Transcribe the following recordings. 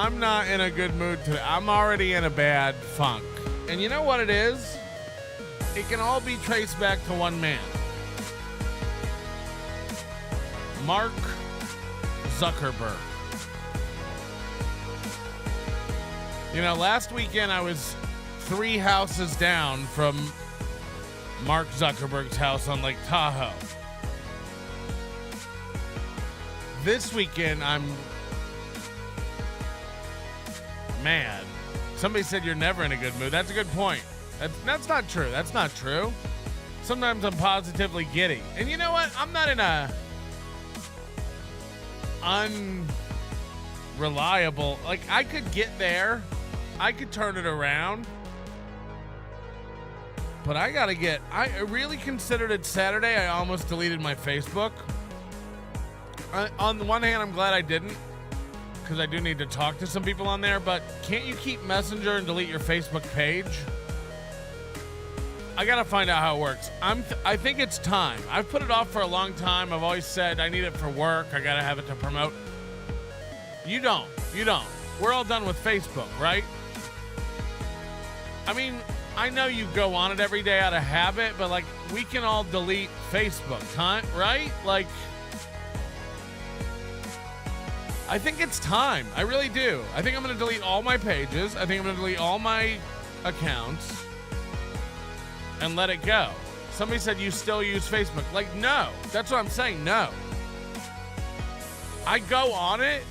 I'm not in a good mood today. I'm already in a bad funk. And you know what it is? It can all be traced back to one man. Mark Zuckerberg. You know, last weekend I was 3 houses down from Mark Zuckerberg's house on Lake Tahoe. This weekend I'm mad. Somebody said you're never in a good mood. That's a good point. That's not true. That's not true. Sometimes I'm positively giddy. And you know what? I'm not in a unreliable, like, I could get there. I could turn it around. But I really considered it Saturday. I almost deleted my Facebook. On the one hand, I'm glad I didn't, because I do need to talk to some people on there, but can't you keep Messenger and delete your Facebook page? I gotta find out how it works. I think it's time. I've put it off for a long time. I've always said I need it for work. I gotta have it to promote. You don't. We're all done with Facebook, right? I mean, I know you go on it every day out of habit, but like, we can all delete Facebook, huh? Right? Like, I think it's time. I really do. I think I'm going to delete all my pages. I think I'm going to delete all my accounts and let it go. Somebody said you still use Facebook. Like, no. That's what I'm saying. No. I go on it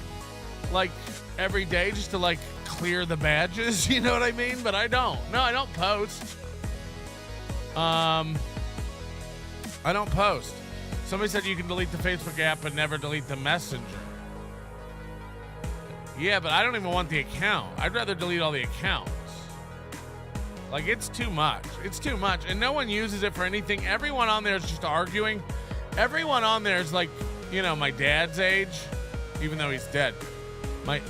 like every day just to like clear the badges. You know what I mean? But I don't. No, I don't post. I don't post. Somebody said you can delete the Facebook app but never delete the Messenger. Yeah, but I don't even want the account. I'd rather delete all the accounts. Like, it's too much. It's too much. And no one uses it for anything. Everyone on there is just arguing. Everyone on there is like, you know, my dad's age, even though he's dead.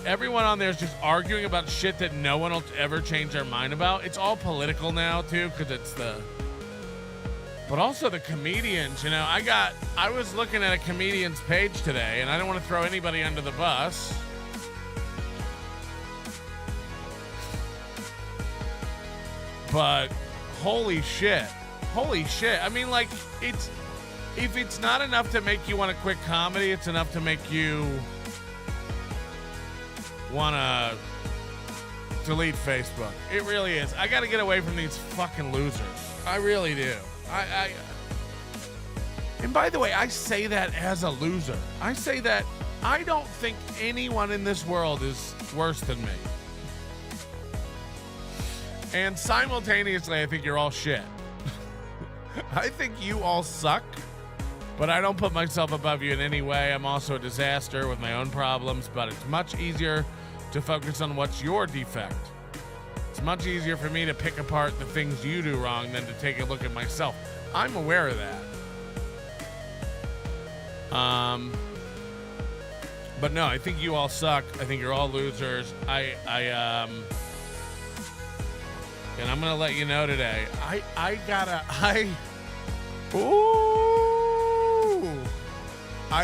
Everyone on there is just arguing about shit that no one will ever change their mind about. It's all political now, too, because it's but also the comedians, you know. I was looking at a comedian's page today, and I don't want to throw anybody under the bus. But holy shit. I mean, like, if it's not enough to make you want to quit comedy, it's enough to make you want to delete Facebook. It really is. I got to get away from these fucking losers. I really do. And by the way, I say that as a loser. I say that I don't think anyone in this world is worse than me. And simultaneously, I think you're all shit. I think you all suck, but I don't put myself above you in any way. I'm also a disaster with my own problems, but it's much easier to focus on what's your defect. It's much easier for me to pick apart the things you do wrong than to take a look at myself. I'm aware of that. But no, I think you all suck. I think you're all losers. And I'm going to let you know today, I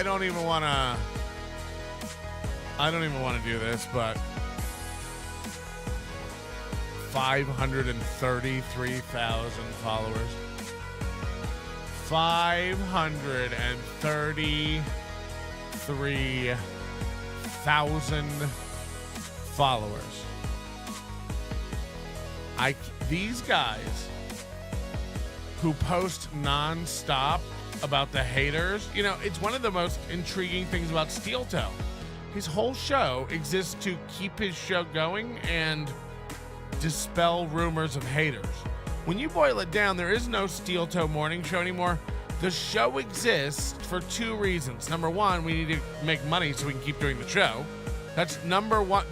don't even want to do this, but 533,000 followers. 533,000 followers. These guys who post nonstop about the haters, you know, it's one of the most intriguing things about Steel Toe. His whole show exists to keep his show going and dispel rumors of haters. When you boil it down, there is no Steel Toe morning show anymore. The show exists for 2 reasons. Number one, we need to make money so we can keep doing the show. That's number one.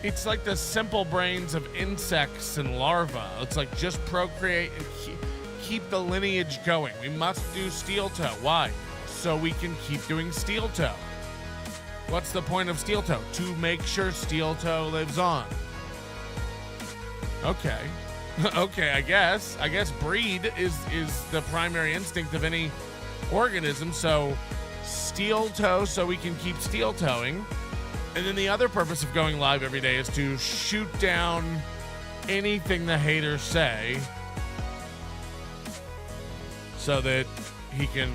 It's like the simple brains of insects and larvae. It's like just procreate and keep the lineage going. We must do Steel Toe. Why? So we can keep doing Steel Toe. What's the point of Steel Toe? To make sure Steel Toe lives on. Okay. Okay, I guess breed is the primary instinct of any organism, so steel toe so we can keep steel towing. And then the other purpose of going live every day is to shoot down anything the haters say so that he can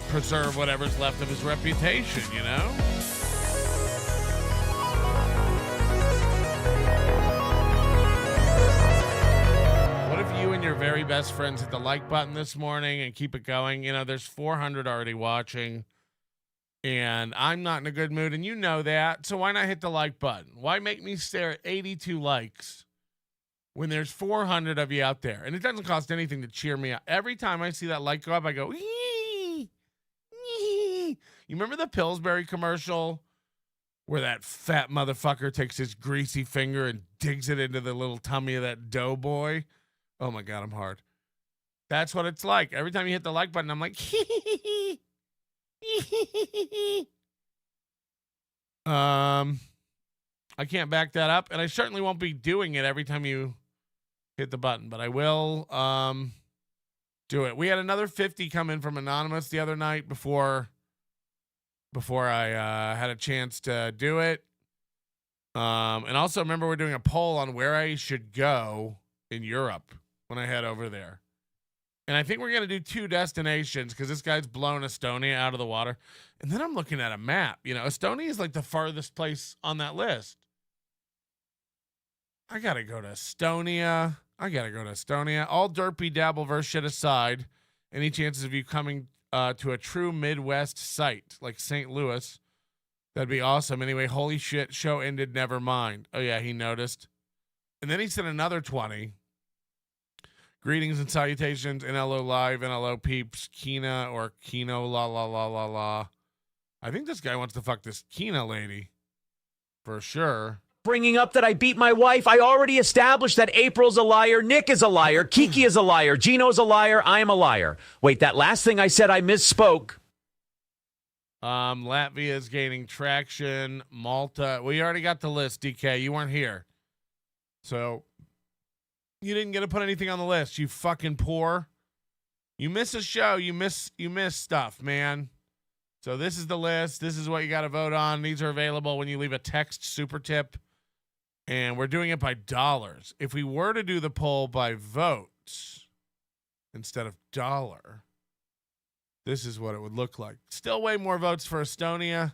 preserve whatever's left of his reputation, you know? What if you and your very best friends hit the like button this morning and keep it going? You know, there's 400 already watching. And I'm not in a good mood, and you know that. So why not hit the like button? Why make me stare at 82 likes when there's 400 of you out there? And it doesn't cost anything to cheer me up. Every time I see that like go up, I go, ee, ee. You remember the Pillsbury commercial where that fat motherfucker takes his greasy finger and digs it into the little tummy of that doughboy? Oh, my God, I'm hard. That's what it's like. Every time you hit the like button, I'm like, hee, hee, hee, hee. I can't back that up, and I certainly won't be doing it every time you hit the button, but I will do it. We had another 50 come in from Anonymous the other night before I had a chance to do it. And also remember, we're doing a poll on where I should go in Europe when I head over there. And I think we're going to do 2 destinations because this guy's blown Estonia out of the water. And then I'm looking at a map. You know, Estonia is like the farthest place on that list. I got to go to Estonia. All derpy dabbleverse shit aside, any chances of you coming to a true Midwest site like St. Louis, that'd be awesome. Anyway, holy shit, show ended, never mind. Oh, yeah, he noticed. And then he said another 20. Greetings and salutations, NLO Live, NLO Peeps, Kina or Kino, la la la la la. I think this guy wants to fuck this Kina lady. For sure. Bringing up that I beat my wife. I already established that April's a liar, Nick is a liar, Kiki is a liar, Gino's a liar, I am a liar. Wait, that last thing I said, I misspoke. Latvia is gaining traction. Malta. We already got the list, DK. You weren't here. So you didn't get to put anything on the list, you fucking poor. You miss a show, you miss stuff, man. So this is the list. This is what you got to vote on. These are available when you leave a text super tip. And we're doing it by dollars. If we were to do the poll by votes instead of dollar, this is what it would look like. Still way more votes for Estonia,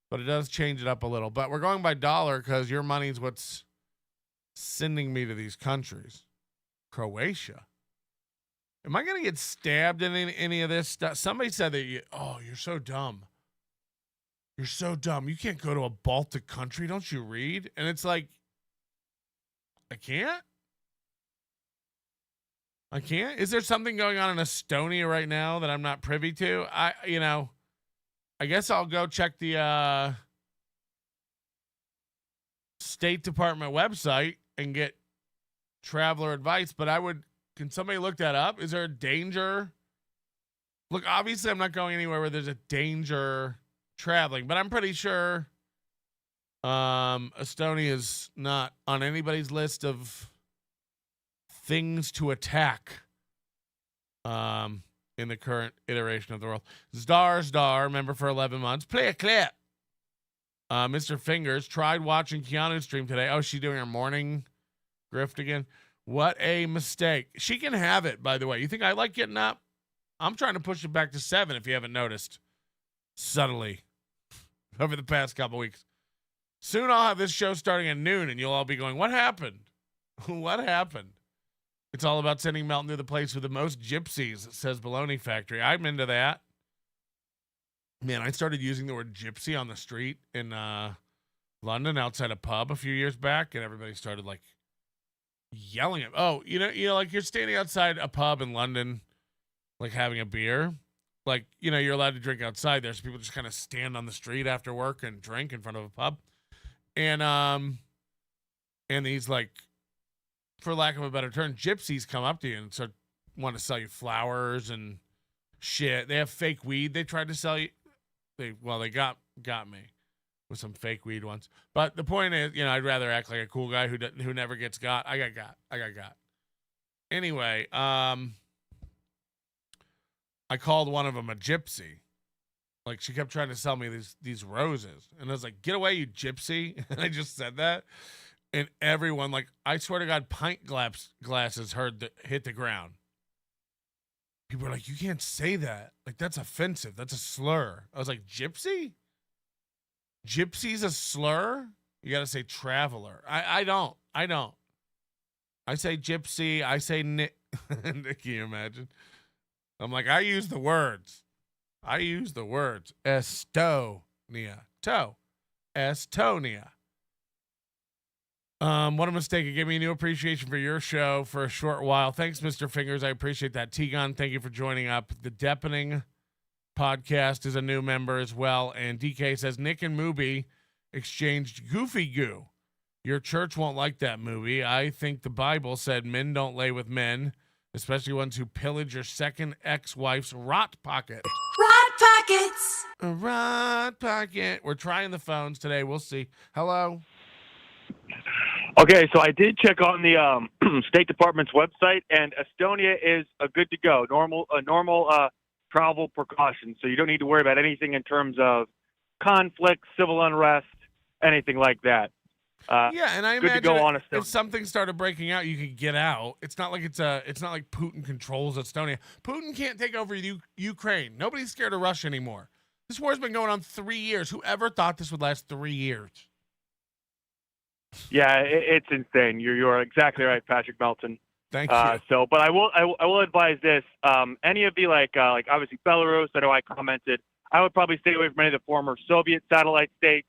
but it does change it up a little. But we're going by dollar because your money's what's sending me to these countries. Croatia. Am I going to get stabbed in any of this stuff? Somebody said that you're so dumb. You're so dumb. You can't go to a Baltic country. Don't you read? And it's like, I can't? Is there something going on in Estonia right now that I'm not privy to? I guess I'll go check the State Department website and get traveler advice, but can somebody look that up? Is there a danger? Look, obviously I'm not going anywhere where there's a danger traveling, but I'm pretty sure Estonia is not on anybody's list of things to attack in the current iteration of the world. Zdar, member for 11 months. Play a clip. Mr. Fingers tried watching Keanu's stream today. Oh, she's doing her morning grift again. What a mistake. She can have it, by the way. You think I like getting up? I'm trying to push it back to 7 if you haven't noticed. Subtly. Over the past couple weeks. Soon I'll have this show starting at noon and you'll all be going, what happened? What happened? It's all about sending Melton to the place with the most gypsies, says Baloney Factory. I'm into that. Man, I started using the word gypsy on the street in London outside a pub a few years back, and everybody started like yelling at, like you're standing outside a pub in London, like having a beer. Like, you're allowed to drink outside there, so people just kind of stand on the street after work and drink in front of a pub. And these, like, for lack of a better term, gypsies come up to you and start want to sell you flowers and shit. They have fake weed they tried to sell you. They got me with some fake weed ones. But the point is, I'd rather act like a cool guy who never gets got. I got got. Anyway, I called one of them a gypsy. Like, she kept trying to sell me these roses. And I was like, get away, you gypsy. And I just said that. And everyone, like, I swear to God, pint glasses hit the ground. People were like, you can't say that. Like, that's offensive. That's a slur. I was like, gypsy? Gypsy's a slur? You got to say traveler. I don't. I say gypsy. I say Nick. Can you imagine? I'm like, I use the words. Estonia. Toe. Estonia. What a mistake. It gave me a new appreciation for your show for a short while. Thanks, Mr. Fingers. I appreciate that. T-Gun, thank you for joining up. The Deepening podcast is a new member as well. And DK says, Nick and Mooby exchanged Goofy Goo. Your church won't like that movie. I think the Bible said men don't lay with men, especially ones who pillage your second ex-wife's rot pocket. Rot pockets. A rot pocket. We're trying the phones today. We'll see. Hello. Okay, so I did check on the State Department's website, and Estonia is a good to go, normal travel precaution. So you don't need to worry about anything in terms of conflict, civil unrest, anything like that. Yeah, and I good imagine to go on if Estonia. something started breaking out, you could get out. It's not like Putin controls Estonia. Putin can't take over Ukraine. Nobody's scared of Russia anymore. This war's been going on 3 years. Whoever thought this would last 3 years? Yeah, it's insane. You're exactly right, Patrick Melton. Thank you. But I will advise this. Any of the like obviously Belarus, I know I commented. I would probably stay away from any of the former Soviet satellite states.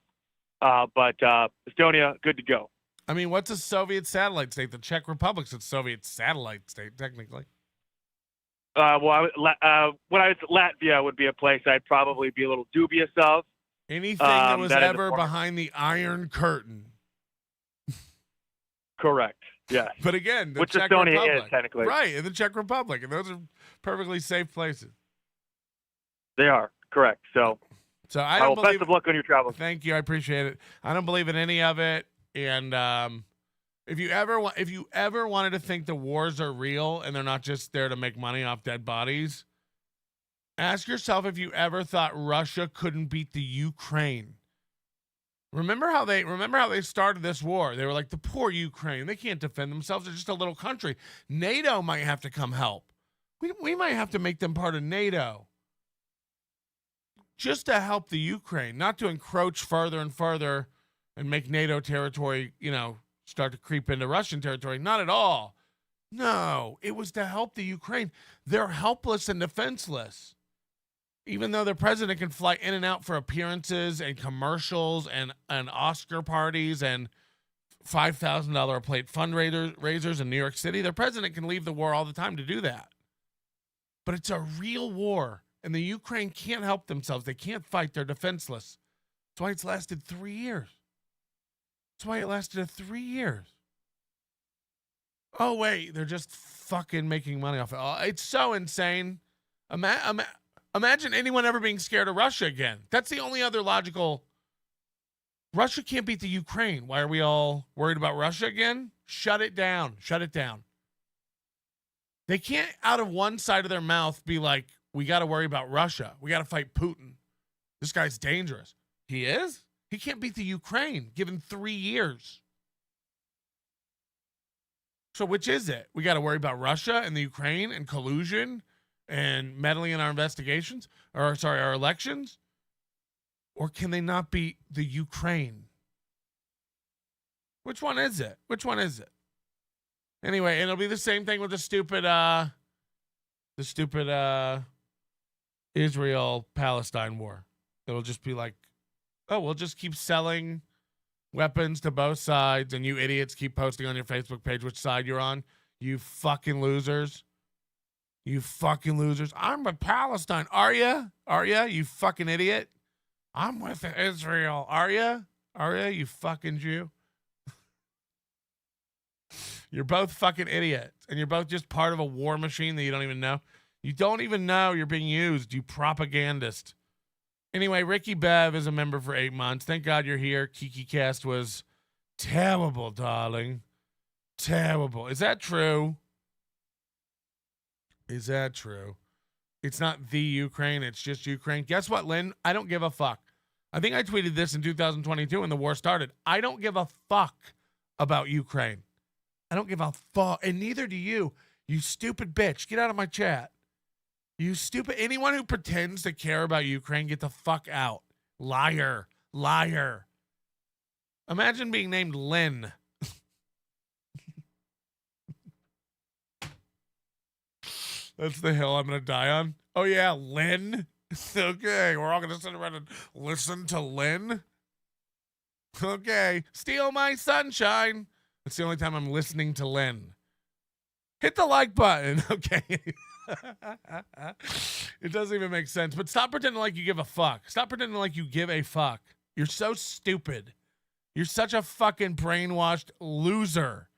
But Estonia, good to go. I mean, what's a Soviet satellite state? The Czech Republic's a Soviet satellite state, technically. When I was Latvia would be a place I'd probably be a little dubious of. Anything that was that ever behind the Iron Curtain. Correct. Yeah. But again, the which Czech Estonia Republic, is technically right, in the Czech Republic, and those are perfectly safe places. They are correct. So I don't believe. Best of luck on your travels. Thank you, I appreciate it. I don't believe in any of it, and if you ever wanted to think the wars are real and they're not just there to make money off dead bodies, ask yourself if you ever thought Russia couldn't beat the Ukraine. Remember how they started this war? They were like, the poor Ukraine. They can't defend themselves. They're just a little country. NATO might have to come help. We might have to make them part of NATO. Just to help the Ukraine, not to encroach further and further and make NATO territory, start to creep into Russian territory. Not at all. No, it was to help the Ukraine. They're helpless and defenseless. Even though the president can fly in and out for appearances and commercials and Oscar parties and $5,000 a plate fundraisers in New York City, the president can leave the war all the time to do that. But it's a real war, and the Ukraine can't help themselves. They can't fight. They're defenseless. That's why it's lasted 3 years. That's why it lasted 3 years. Oh, wait, they're just fucking making money off it. Oh, it's so insane. Imagine anyone ever being scared of Russia again. That's the only other logical. Russia can't beat the Ukraine. Why are we all worried about Russia again? Shut it down. Shut it down. They can't, out of one side of their mouth, be like, we got to worry about Russia. We got to fight Putin. This guy's dangerous. He is? He can't beat the Ukraine, given 3 years. So which is it? We got to worry about Russia and the Ukraine and collusion and meddling in our investigations, our elections? Or can they not beat the Ukraine? Which one is it? Which one is it? Anyway, and it'll be the same thing with the stupid Israel-Palestine war. It'll just be like, oh, we'll just keep selling weapons to both sides, and you idiots keep posting on your Facebook page which side you're on. You fucking losers. You fucking losers. I'm with Palestine. Are ya? Are ya? You fucking idiot. I'm with Israel. Are ya? Are ya? You fucking Jew. You're both fucking idiots. And you're both just part of a war machine that you don't even know. You don't even know you're being used, you propagandist. Anyway, Ricky Bev is a member for 8 months. Thank God you're here. Kiki Cast was terrible, darling. Terrible. Is that true? Is that true? It's not the Ukraine. It's just Ukraine. Guess what, Lynn? I don't give a fuck. I think I tweeted this in 2022 when the war started. I don't give a fuck about Ukraine. I don't give a fuck. And neither do you. You stupid bitch. Get out of my chat. You stupid. Anyone who pretends to care about Ukraine, get the fuck out. Liar. Liar. Imagine being named Lynn. That's the hill I'm going to die on. Oh, yeah, Lynn. Okay, we're all going to sit around and listen to Lynn. Okay, steal my sunshine. That's the only time I'm listening to Lynn. Hit the like button. Okay. It doesn't even make sense. But stop pretending like you give a fuck. Stop pretending like you give a fuck. You're so stupid. You're such a fucking brainwashed loser.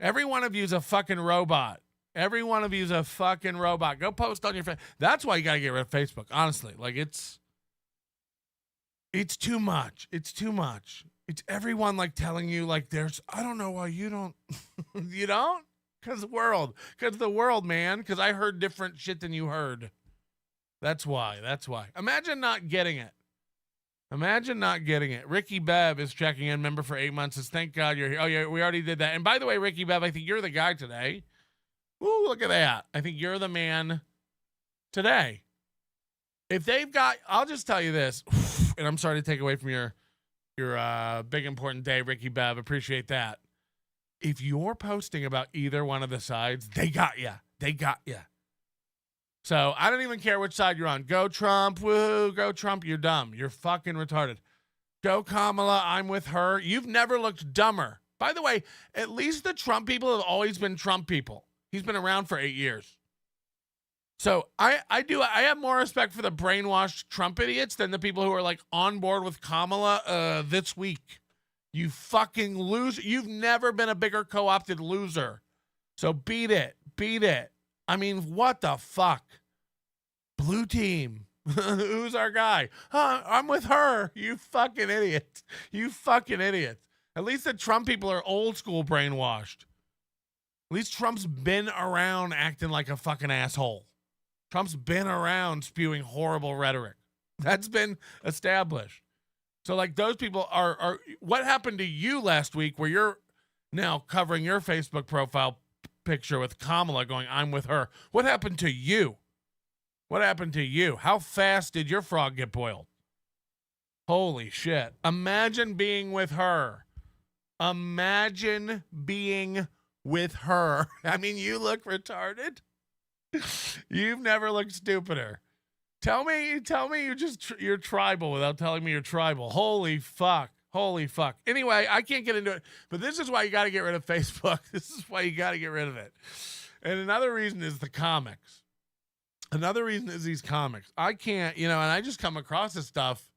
Every one of you is a fucking robot. Every one of you is a fucking robot. Go post on your face. That's why you got to get rid of Facebook. Honestly, like it's too much. It's too much. It's everyone like telling you like I don't know why you don't, you don't? Because the world, man. Because I heard different shit than you heard. That's why. Imagine not getting it. Ricky Bev is checking in, member for 8 months. Says, thank God you're here. Oh, yeah, we already did that. And by the way, Ricky Bev, I think you're the guy today. Ooh, look at that. I think you're the man today. If they've got, I'll just tell you this, and I'm sorry to take away from your big important day, Ricky Bev. Appreciate that. If you're posting about either one of the sides, they got you. So I don't even care which side you're on. Go Trump, woo, go Trump, you're dumb. You're fucking retarded. Go Kamala, I'm with her. You've never looked dumber. By the way, at least the Trump people have always been Trump people. He's been around for 8 years. So I have more respect for the brainwashed Trump idiots than the people who are like on board with Kamala this week. You fucking loser. You've never been a bigger co-opted loser. So beat it. I mean, what the fuck? Blue team. Who's our guy? I'm with her. You fucking idiot. At least the Trump people are old school brainwashed. At least Trump's been around acting like a fucking asshole. Trump's been around spewing horrible rhetoric. That's been established. So like those people are what happened to you last week where you're now covering your Facebook profile picture with Kamala going, I'm with her. What happened to you? How fast did your frog get boiled? Holy shit. Imagine being with her. I mean, you look retarded. You've never looked stupider. Tell me you're tribal without telling me you're tribal. Holy fuck. Anyway, I can't get into it, but this is why you got to get rid of Facebook. This is why you got to get rid of it. And another reason is the comics. These comics. I can't, and I just come across this stuff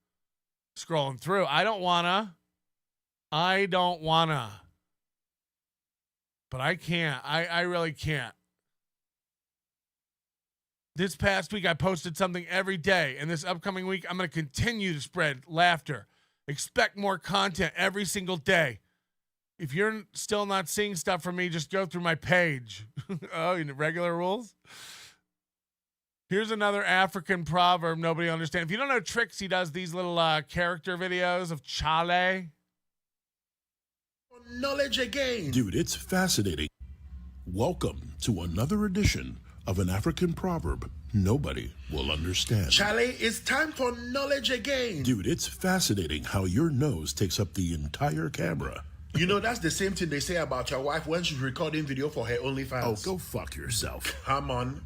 scrolling through. I don't wanna. But I can't. I really can't. This past week, I posted something every day, and this upcoming week, I'm going to continue to spread laughter. Expect more content every single day. If you're still not seeing stuff from me, just go through my page. Oh, regular rules? Here's another African proverb nobody understands. If you don't know Tricks, he does these little character videos of Chale. Knowledge again. Dude, it's fascinating. Welcome to another edition of an African proverb nobody will understand. Charlie, it's time for knowledge again. Dude, it's fascinating how your nose takes up the entire camera. That's the same thing they say about your wife when she's recording video for her OnlyFans. Oh, go fuck yourself. Come on.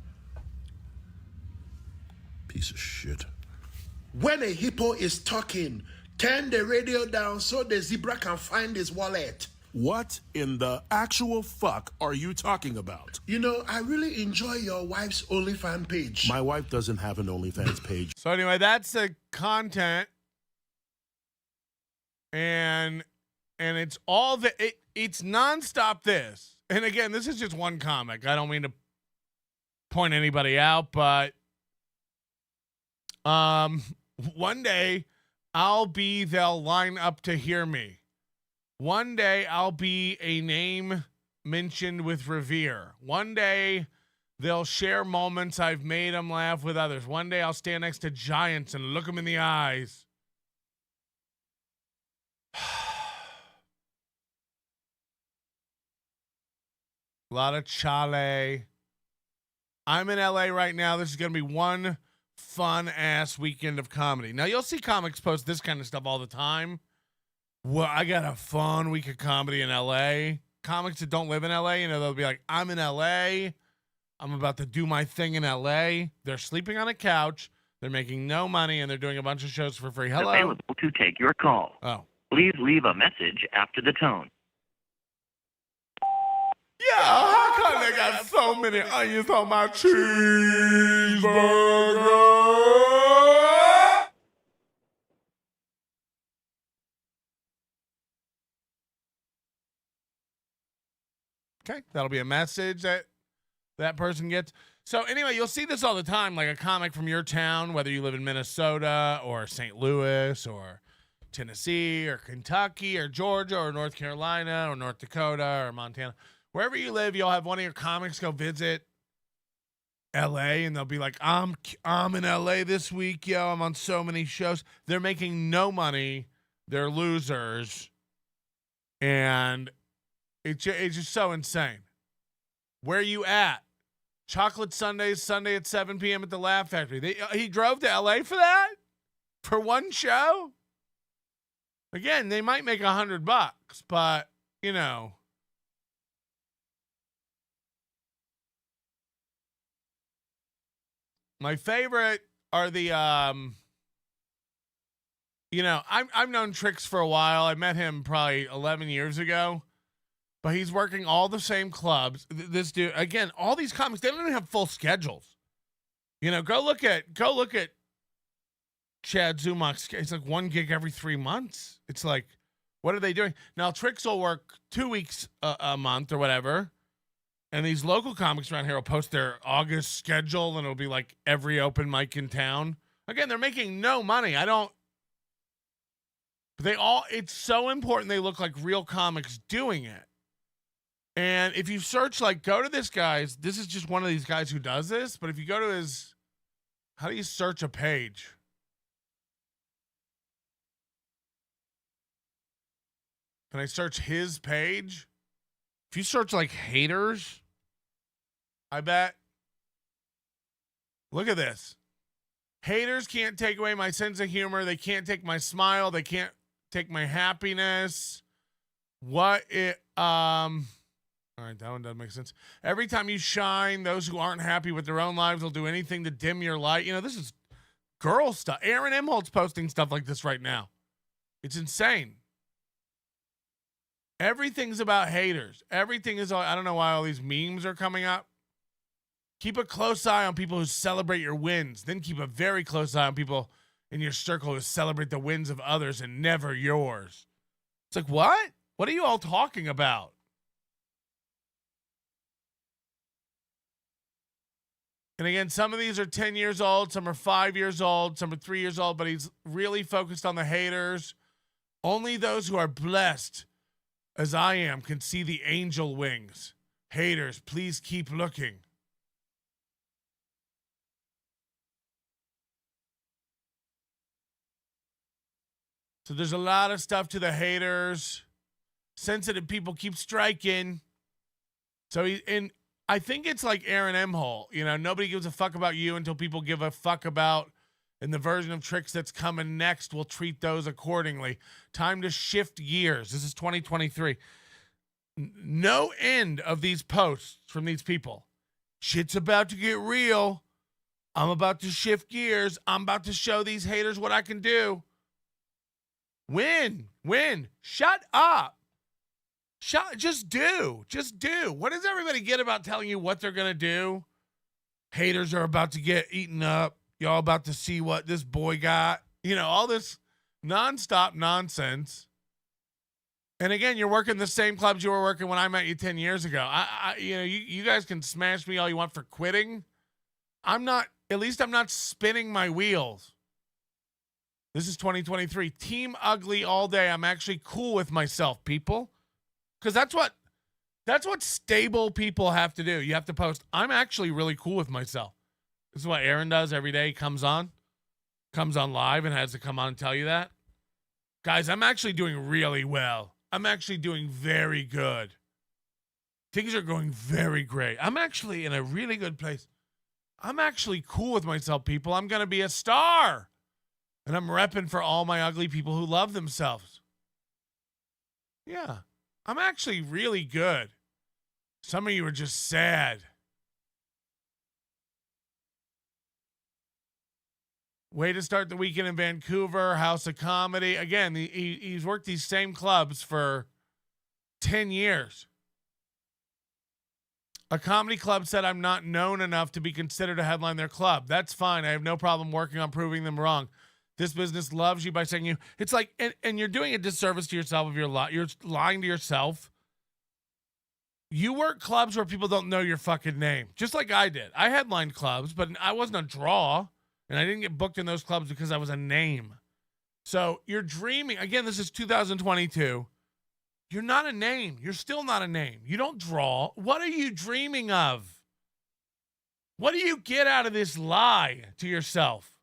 Piece of shit. When a hippo is talking, turn the radio down so the zebra can find his wallet. What in the actual fuck are you talking about? I really enjoy your wife's OnlyFans page. My wife doesn't have an OnlyFans page. So anyway, that's the content. And it's all it's nonstop this. And again, this is just one comic. I don't mean to point anybody out, but one day they'll line up to hear me. One day I'll be a name mentioned with revere. One day They'll share moments I've made them laugh with others. One day I'll stand next to giants and look them in the eyes. A lot of chale. I'm in LA right now. This is going to be one fun-ass weekend of comedy. Now, you'll see comics post this kind of stuff all the time. Well, I got a fun week of comedy in LA. Comics that don't live in LA, they'll be like, I'm in LA. I'm about to do my thing in LA. They're sleeping on a couch. They're making no money, and they're doing a bunch of shows for free. Hello? Available to take your call. Oh. Please leave a message after the tone. Yeah, how come they got so many onions on my cheeseburger? Okay, that'll be a message that person gets. So anyway, you'll see this all the time, like a comic from your town, whether you live in Minnesota or St. Louis or Tennessee or Kentucky or Georgia or North Carolina or North Dakota or Montana. Wherever you live, you'll have one of your comics go visit LA, and they'll be like, I'm in LA this week, yo. I'm on so many shows. They're making no money. They're losers. And it's just so insane. Where you at? Chocolate Sundays, Sunday at 7 p.m. at the Laugh Factory. He drove to LA for that? For one show? Again, they might make $100, but, my favorite are the, I've known Trix for a while. I met him probably 11 years ago, but he's working all the same clubs. This dude, again, all these comics, they don't even have full schedules. Go look at Chad Zumach's. It's like one gig every 3 months. It's like, what are they doing? Now, Trix will work 2 weeks a month or whatever. And these local comics around here will post their August schedule, and it'll be like every open mic in town. Again, they're making no money. It's so important they look like real comics doing it. And if you search, go to this guy's, this is just one of these guys who does this, but if you go to his, how do you search a page? Can I search his page? If you search haters, I bet. Look at this. Haters can't take away my sense of humor. They can't take my smile. They can't take my happiness. All right, that one doesn't make sense. Every time you shine, those who aren't happy with their own lives will do anything to dim your light. This is girl stuff. Aaron Emholt's posting stuff like this right now. It's insane. Everything's about haters. Everything is, I don't know why all these memes are coming up. Keep a close eye on people who celebrate your wins. Then keep a very close eye on people in your circle who celebrate the wins of others and never yours. It's like, what? What are you all talking about? And again, some of these are 10 years old. Some are 5 years old. Some are 3 years old. But he's really focused on the haters. Only those who are blessed as I am can see the angel wings. Haters, please keep looking. So there's a lot of stuff to the haters. Sensitive people keep striking. So I think it's like Aaron Emholt. Nobody gives a fuck about you until people give a fuck about. And the version of Trix that's coming next, we'll treat those accordingly. Time to shift gears. This is 2023. No end of these posts from these people. Shit's about to get real. I'm about to shift gears. I'm about to show these haters what I can do. Win. Shut up. Just do. What does everybody get about telling you what they're going to do? Haters are about to get eaten up. Y'all about to see what this boy got. All this nonstop nonsense. And again, you're working the same clubs you were working when I met you 10 years ago. You guys can smash me all you want for quitting. I'm not spinning my wheels. This is 2023. Team ugly all day. I'm actually cool with myself, people. Because that's That's what stable people have to do. You have to post, I'm actually really cool with myself. This is what Aaron does every day. He comes on live and has to come on and tell you that. Guys, I'm actually doing really well. I'm actually doing very good. Things are going very great. I'm actually in a really good place. I'm actually cool with myself, people. I'm going to be a star. And I'm repping for all my ugly people who love themselves. Yeah. I'm actually really good. Some of you are just sad. Way to start the weekend in Vancouver, House of Comedy. Again, he's worked these same clubs for 10 years. A comedy club said I'm not known enough to be considered to headline their club. That's fine. I have no problem working on proving them wrong. This business loves you by saying you. It's like, and you're doing a disservice to yourself if you're lying to yourself. You work clubs where people don't know your fucking name, just like I did. I headlined clubs, but I wasn't a draw, and I didn't get booked in those clubs because I was a name. So you're dreaming. Again, this is 2022. You're not a name. You're still not a name. You don't draw. What are you dreaming of? What do you get out of this lie to yourself?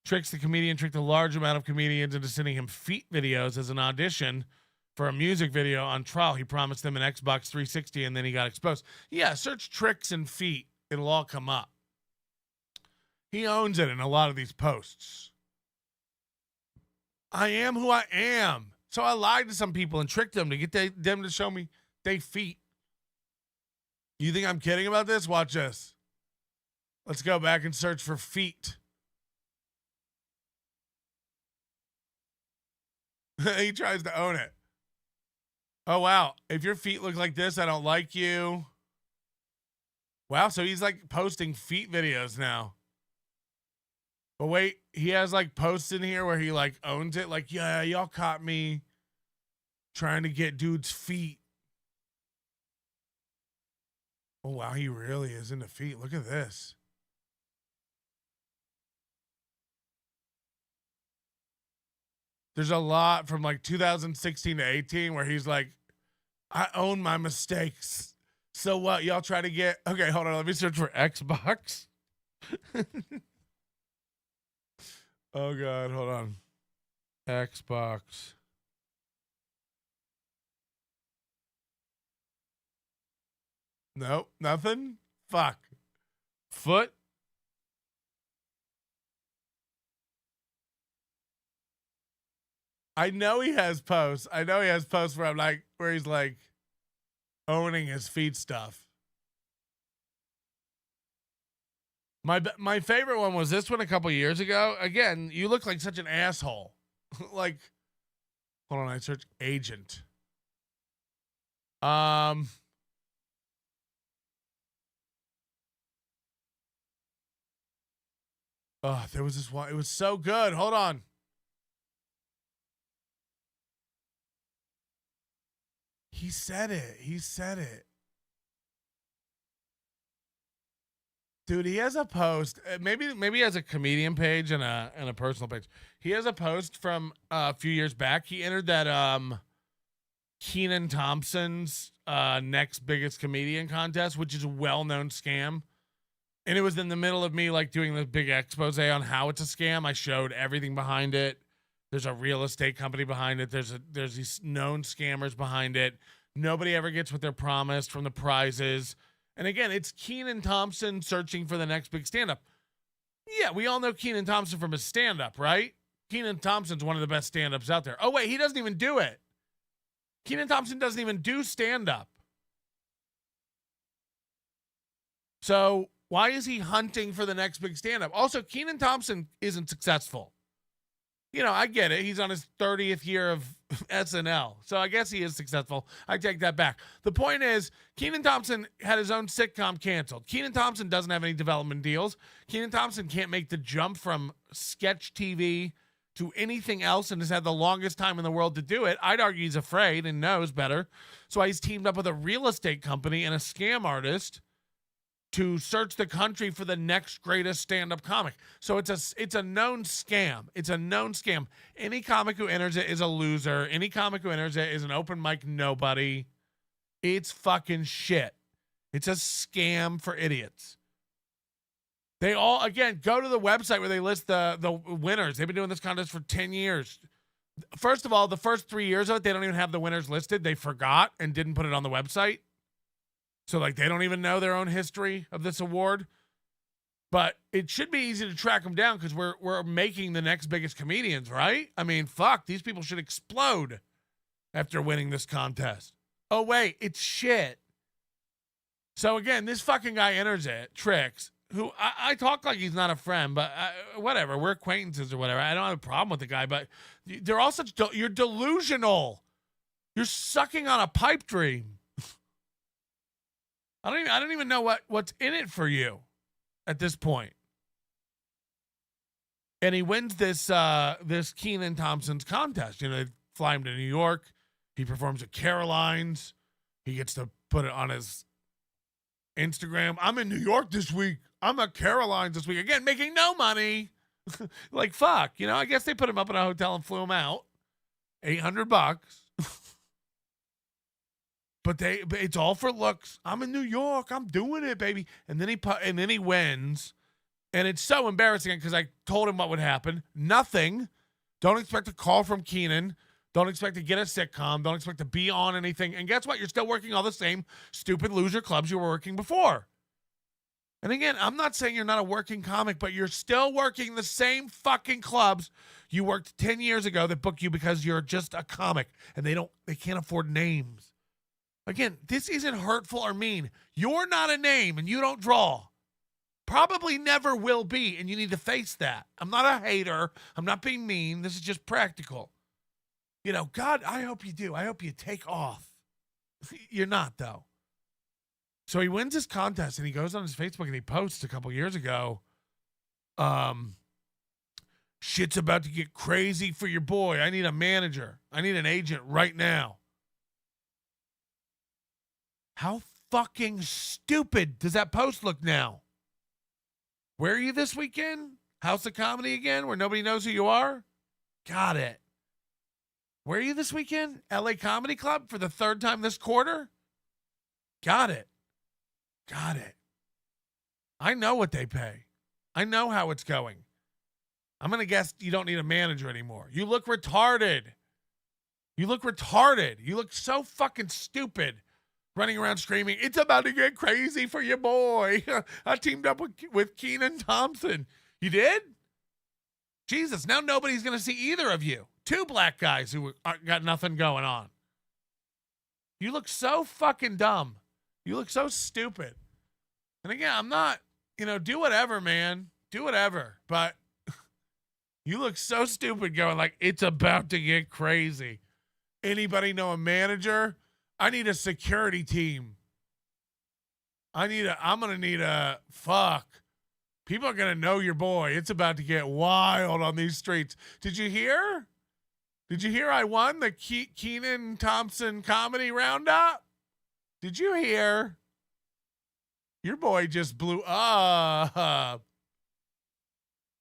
Tricks the comedian tricked a large amount of comedians into sending him feet videos as an audition for a music video on trial. He promised them an Xbox 360 and then he got exposed. Yeah, search tricks and feet. It'll all come up. He owns it in a lot of these posts. I am who I am. So I lied to some people and tricked them to get them to show me they feet. You think I'm kidding about this? Watch this. Let's go back and search for feet. He tries to own it. Oh, wow. If your feet look like this, I don't like you. Wow, so he's like posting feet videos now. But wait, he has like posts in here where he like owns it. Like, yeah, y'all caught me trying to get dude's feet. Oh, wow, he really is into feet. Look at this. There's a lot from like 2016 to 18 where he's like, I own my mistakes. So what? Y'all try to get... Okay, hold on. Let me search for Xbox. Oh, God. Hold on. Xbox. Nope. Nothing? Fuck. Foot? I know he has posts. I know he has posts where I'm like, where he's like owning his feet stuff. My favorite one was this one a couple years ago. Again, you look like such an asshole. Like, hold on, I search agent. Oh, there was this one. It was so good. Hold on. He said it. He said it. Dude, he has a post. Maybe he has a comedian page and a personal page. He has a post from a few years back. He entered that Kenan Thompson's next biggest comedian contest, which is a well-known scam. And it was in the middle of me like doing this big expose on how it's a scam. I showed everything behind it. There's a real estate company behind it. There's these known scammers behind it. Nobody ever gets what they're promised from the prizes. And again, it's Kenan Thompson searching for the next big stand-up. Yeah, we all know Kenan Thompson from his stand-up, right? Kenan Thompson's one of the best stand-ups out there. Oh, wait, he doesn't even do it. Kenan Thompson doesn't even do stand-up. So why is he hunting for the next big stand-up? Also, Kenan Thompson isn't successful. You know, I get it. He's on his 30th year of SNL. So I guess he is successful. I take that back. The point is, Kenan Thompson had his own sitcom canceled. Kenan Thompson doesn't have any development deals. Kenan Thompson can't make the jump from sketch TV to anything else and has had the longest time in the world to do it. I'd argue he's afraid and knows better. So he's teamed up with a real estate company and a scam artist to search the country for the next greatest stand-up comic. So it's a known scam. It's a known scam. Any comic who enters it is a loser. Any comic who enters it is an open mic nobody. It's fucking shit. It's a scam for idiots. They all, again, go to the website where they list the winners. They've been doing this contest for 10 years. First of all, the first 3 years of it, they don't even have the winners listed. They forgot and didn't put it on the website. So, like, they don't even know their own history of this award. But it should be easy to track them down because we're making the next biggest comedians, right? I mean, fuck, these people should explode after winning this contest. Oh, wait, it's shit. So, again, this fucking guy enters it, Tricks, who I talk like he's not a friend, but whatever. We're acquaintances or whatever. I don't have a problem with the guy, but they're all such, you're delusional. You're sucking on a pipe dream. I don't even know what's in it for you at this point. And he wins this Kenan Thompson's contest. You know, they fly him to New York. He performs at Caroline's. He gets to put it on his Instagram. I'm in New York this week. I'm at Caroline's this week. Again, making no money. Like, fuck. You know, I guess they put him up in a hotel and flew him out. $800. But it's all for looks. I'm in New York. I'm doing it, baby. And then he wins. And it's so embarrassing because I told him what would happen. Nothing. Don't expect a call from Kenan. Don't expect to get a sitcom. Don't expect to be on anything. And guess what? You're still working all the same stupid loser clubs you were working before. And again, I'm not saying you're not a working comic, but you're still working the same fucking clubs you worked 10 years ago that book you because you're just a comic and they can't afford names. Again, this isn't hurtful or mean. You're not a name and you don't draw. Probably never will be, and you need to face that. I'm not a hater. I'm not being mean. This is just practical. You know, God, I hope you do. I hope you take off. You're not, though. So he wins this contest, and he goes on his Facebook, and he posts a couple years ago, shit's about to get crazy for your boy. I need a manager. I need an agent right now. How fucking stupid does that post look now? Where are you this weekend? House of Comedy again, where nobody knows who you are? Got it. Where are you this weekend? LA Comedy Club for the third time this quarter? Got it. Got it. I know what they pay. I know how it's going. I'm going to guess you don't need a manager anymore. You look retarded. You look retarded. You look so fucking stupid. Running around screaming, it's about to get crazy for your boy. I teamed up with Kenan Thompson. You did? Jesus, now nobody's going to see either of you. Two black guys who got nothing going on. You look so fucking dumb. You look so stupid. And again, I'm not, do whatever, man. Do whatever. But you look so stupid going like, it's about to get crazy. Anybody know a manager? I need a security team. I'm going to need a fuck. People are going to know your boy. It's about to get wild on these streets. Did you hear? Did you hear I won the Kenan Thompson Comedy Roundup? Did you hear? Your boy just blew up.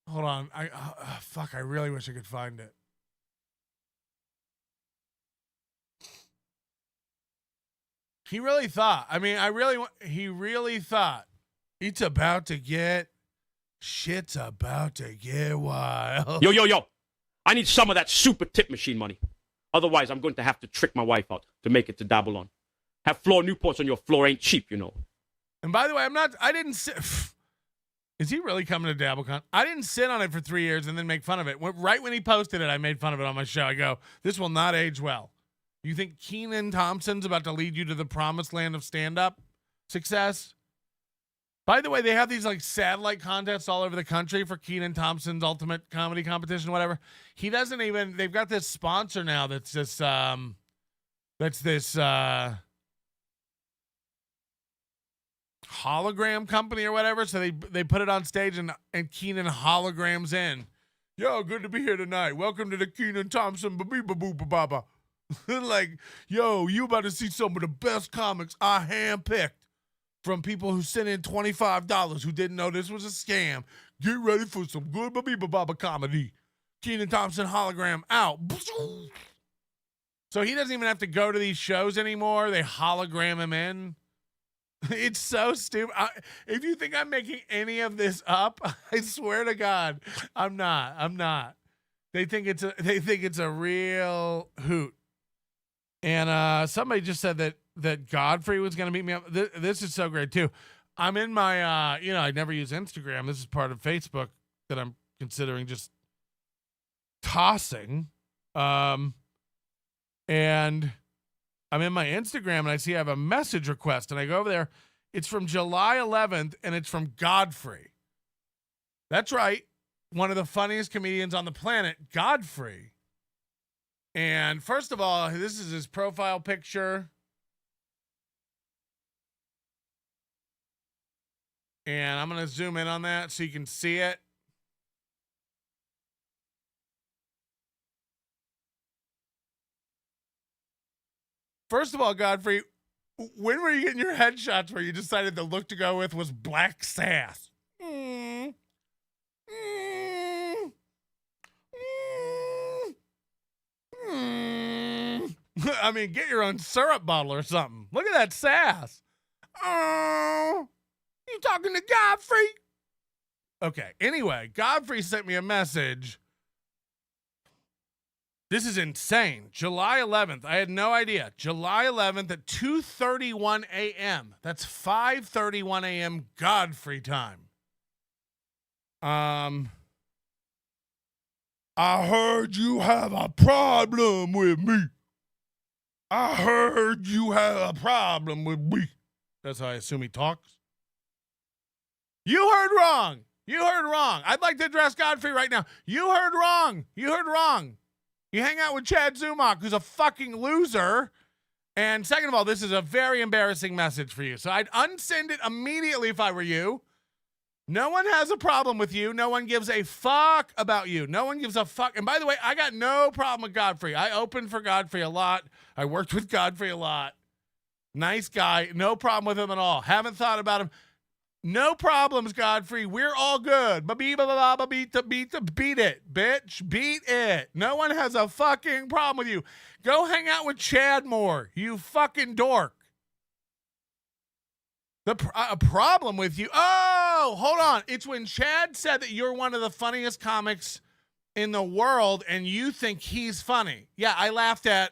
Hold on. Fuck, I really wish I could find it. He really thought. He really thought. Shit's about to get wild. Yo. I need some of that super tip machine money. Otherwise, I'm going to have to trick my wife out to make it to dabble on. Have floor Newports on your floor ain't cheap, And by the way, I didn't sit. Is he really coming to DabbleCon? I didn't sit on it for 3 years and then make fun of it. Right when he posted it, I made fun of it on my show. I go, this will not age well. You think Kenan Thompson's about to lead you to the promised land of stand-up success? By the way, they have these like satellite contests all over the country for Kenan Thompson's ultimate comedy competition, whatever. He doesn't even, they've got this sponsor now that's this hologram company or whatever. So they put it on stage and Kenan holograms in. Yo, good to be here tonight. Welcome to the Kenan Thompson ba-bee-ba-boo-ba-ba. Like, yo, you about to see some of the best comics I handpicked from people who sent in $25 who didn't know this was a scam. Get ready for some good ba-bee-ba-ba-ba comedy. Kenan Thompson hologram out. So he doesn't even have to go to these shows anymore. They hologram him in. It's so stupid. If you think I'm making any of this up, I swear to God, I'm not. They think it's a real hoot. And somebody just said that Godfrey was going to meet me up. This is so great too. I'm in my I never use Instagram. This is part of Facebook that I'm considering just tossing. And I'm in my Instagram and I see I have a message request and I go over there. It's from July 11th and it's from Godfrey. That's right. One of the funniest comedians on the planet, Godfrey. And first of all, this is his profile picture. And I'm going to zoom in on that so you can see it. First of all, Godfrey, when were you getting your headshots where you decided the look to go with was black sass? I mean, get your own syrup bottle or something. Look at that sass. Oh, you talking to Godfrey? Okay, anyway, Godfrey sent me a message. This is insane. July 11th. I had no idea. July 11th at 2:31 a.m. That's 5:31 a.m. Godfrey time. I heard you have a problem with me. I heard you have a problem with me. That's how I assume he talks. You heard wrong. You heard wrong. I'd like to address Godfrey right now. You heard wrong. You heard wrong. You hang out with Chad Zumach, who's a fucking loser. And second of all, this is a very embarrassing message for you. So I'd unsend it immediately if I were you. No one has a problem with you. No one gives a fuck about you. No one gives a fuck. And by the way, I got no problem with Godfrey. I opened for Godfrey a lot. I worked with Godfrey a lot. Nice guy. No problem with him at all. Haven't thought about him. No problems, Godfrey. We're all good. Beat it, bitch. Beat it. No one has a fucking problem with you. Go hang out with Chad more, you fucking dork. A problem with you. Oh, hold on. It's when Chad said that you're one of the funniest comics in the world and you think he's funny. Yeah, I laughed at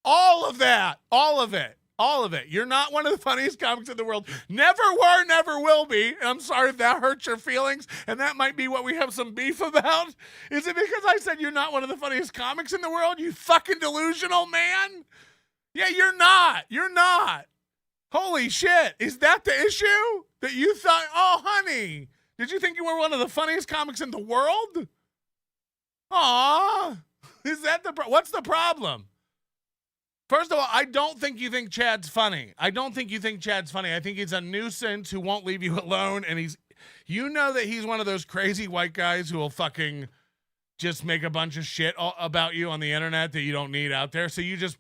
all of that. All of it. All of it. You're not one of the funniest comics in the world. Never were, never will be. And I'm sorry if that hurts your feelings, and that might be what we have some beef about. Is it because I said you're not one of the funniest comics in the world, you fucking delusional man? Yeah, you're not. You're not. Holy shit. Is that the issue? That you thought, oh, honey, did you think you were one of the funniest comics in the world? Aw. Is that what's the problem? First of all, I don't think you think Chad's funny. I think he's a nuisance who won't leave you alone. And you know that he's one of those crazy white guys who will fucking just make a bunch of shit about you on the internet that you don't need out there. So you just,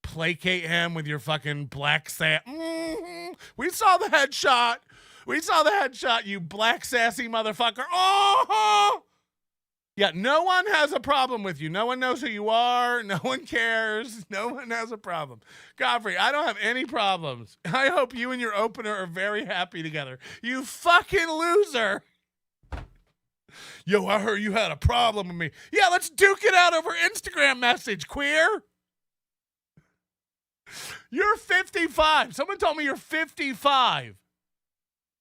placate him with your fucking black sass. Mm-hmm. We saw the headshot, you black sassy motherfucker. Oh! Yeah, no one has a problem with you. No one knows who you are. No one cares. No one has a problem. Godfrey, I don't have any problems. I hope you and your opener are very happy together. You fucking loser. Yo, I heard you had a problem with me. Yeah, let's duke it out over Instagram message, queer. You're 55. Someone told me you're 55.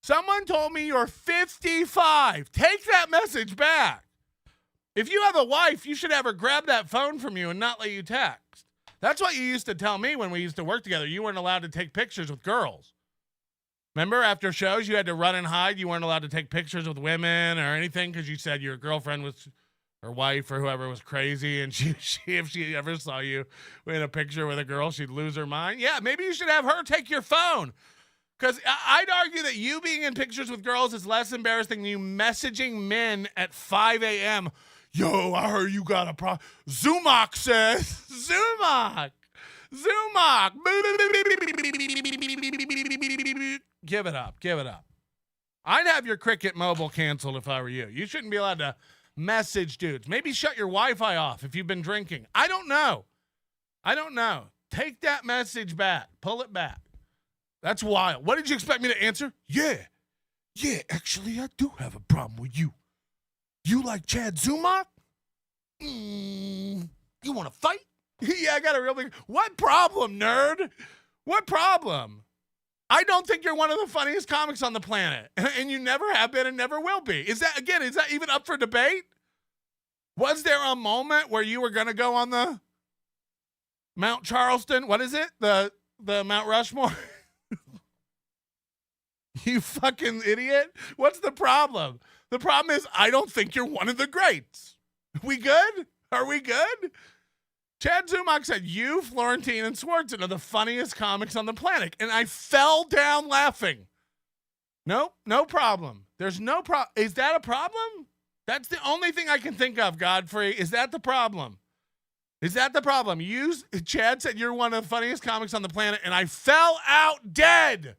Someone told me you're 55. Take that message back. If you have a wife, you should have her grab that phone from you and not let you text. That's what you used to tell me when we used to work together. You weren't allowed to take pictures with girls. Remember, after shows, you had to run and hide. You weren't allowed to take pictures with women or anything because you said your girlfriend was, or wife or whoever was crazy, and she if she ever saw you in a picture with a girl, she'd lose her mind. Yeah, maybe you should have her take your phone. Because I'd argue that you being in pictures with girls is less embarrassing than you messaging men at 5 a.m. Yo, I heard you got a problem. Zumach says. Zumach. Give it up. I'd have your Cricket mobile canceled if I were you. You shouldn't be allowed to message dudes. Maybe shut your Wi-Fi off if you've been drinking. I don't know. Take that message back. Pull it back. That's wild. What did you expect me to answer? Yeah, actually, I do have a problem with you. You like Chad Zumach? You want to fight? Yeah, I got a real big... What problem, nerd? What problem? I don't think you're one of the funniest comics on the planet. And you never have been and never will be. Is that even up for debate? Was there a moment where you were going to go on the Mount Charleston? What is it? The Mount Rushmore? You fucking idiot. What's the problem? The problem is I don't think you're one of the greats. We good? Are we good? Chad Zumach said, you, Florentine, and Swartzen are the funniest comics on the planet. And I fell down laughing. Nope, no problem. There's no problem. Is that a problem? That's the only thing I can think of, Godfrey. Is that the problem? Is that the problem? Chad said you're one of the funniest comics on the planet, and I fell out dead.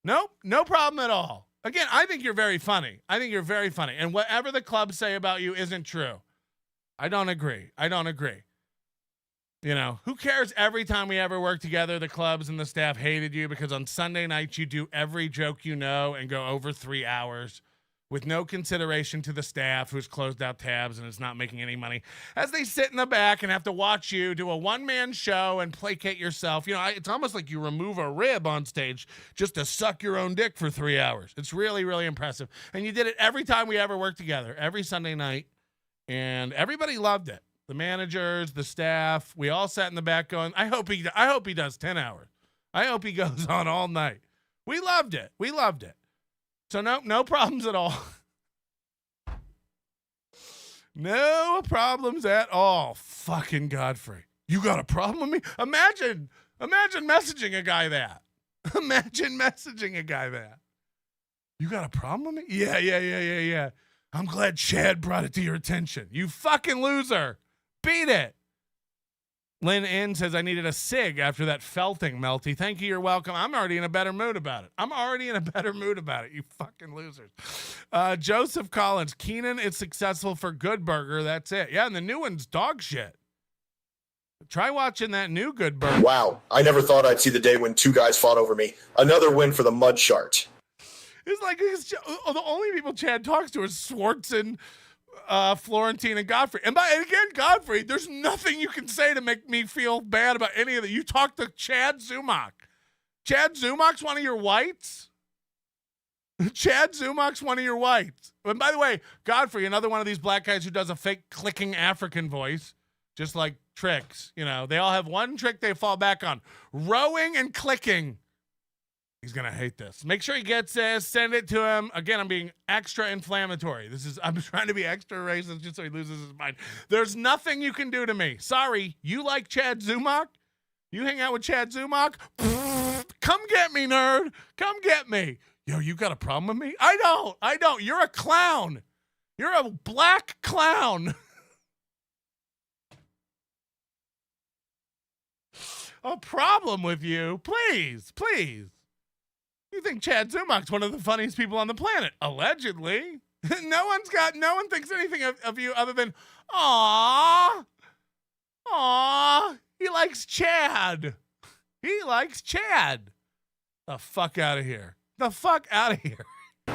Nope, no problem at all. Again, I think you're very funny. And whatever the clubs say about you isn't true. I don't agree. You know, who cares? Every time we ever work together, the clubs and the staff hated you because on Sunday nights you do every joke you know and go over 3 hours with no consideration to the staff who's closed out tabs and is not making any money as they sit in the back and have to watch you do a one-man show and placate yourself. You know, it's almost like you remove a rib on stage just to suck your own dick for 3 hours. It's really, really impressive. And you did it every time we ever worked together, every Sunday night. And everybody loved it. The managers, the staff, we all sat in the back going, I hope he does 10 hours. I hope he goes on all night. We loved it. So no problems at all. No problems at all. Fucking Godfrey. You got a problem with me? Imagine messaging a guy that. You got a problem with me? Yeah. I'm glad Chad brought it to your attention. You fucking loser. Beat it. Lynn N says, I needed a cig after that felting, Melty. Thank you. You're welcome. I'm already in a better mood about it. You fucking losers. Joseph Collins. Keenan is successful for Good Burger. That's it. Yeah, and the new one's dog shit. Try watching that new Good Burger. Wow. I never thought I'd see the day when two guys fought over me. Another win for the Mud Shart. It's like the only people Chad talks to is Swartzen, Florentine, and Godfrey. And again, Godfrey, there's nothing you can say to make me feel bad about any of that. You talk to Chad Zumach. Chad Zumach's one of your whites? Chad Zumach's one of your whites. And by the way, Godfrey, another one of these black guys who does a fake clicking African voice, just like tricks. You know, they all have one trick they fall back on. Rowing and clicking. He's going to hate this. Make sure he gets this. Send it to him. Again, I'm being extra inflammatory. I'm trying to be extra racist just so he loses his mind. There's nothing you can do to me. Sorry. You like Chad Zumach? You hang out with Chad Zumach? Come get me, nerd. Come get me. Yo, you got a problem with me? I don't. You're a clown. You're a black clown. A problem with you? Please. You think Chad Zumach's one of the funniest people on the planet? Allegedly. No one thinks anything of you other than, aww, he likes Chad. The fuck out of here.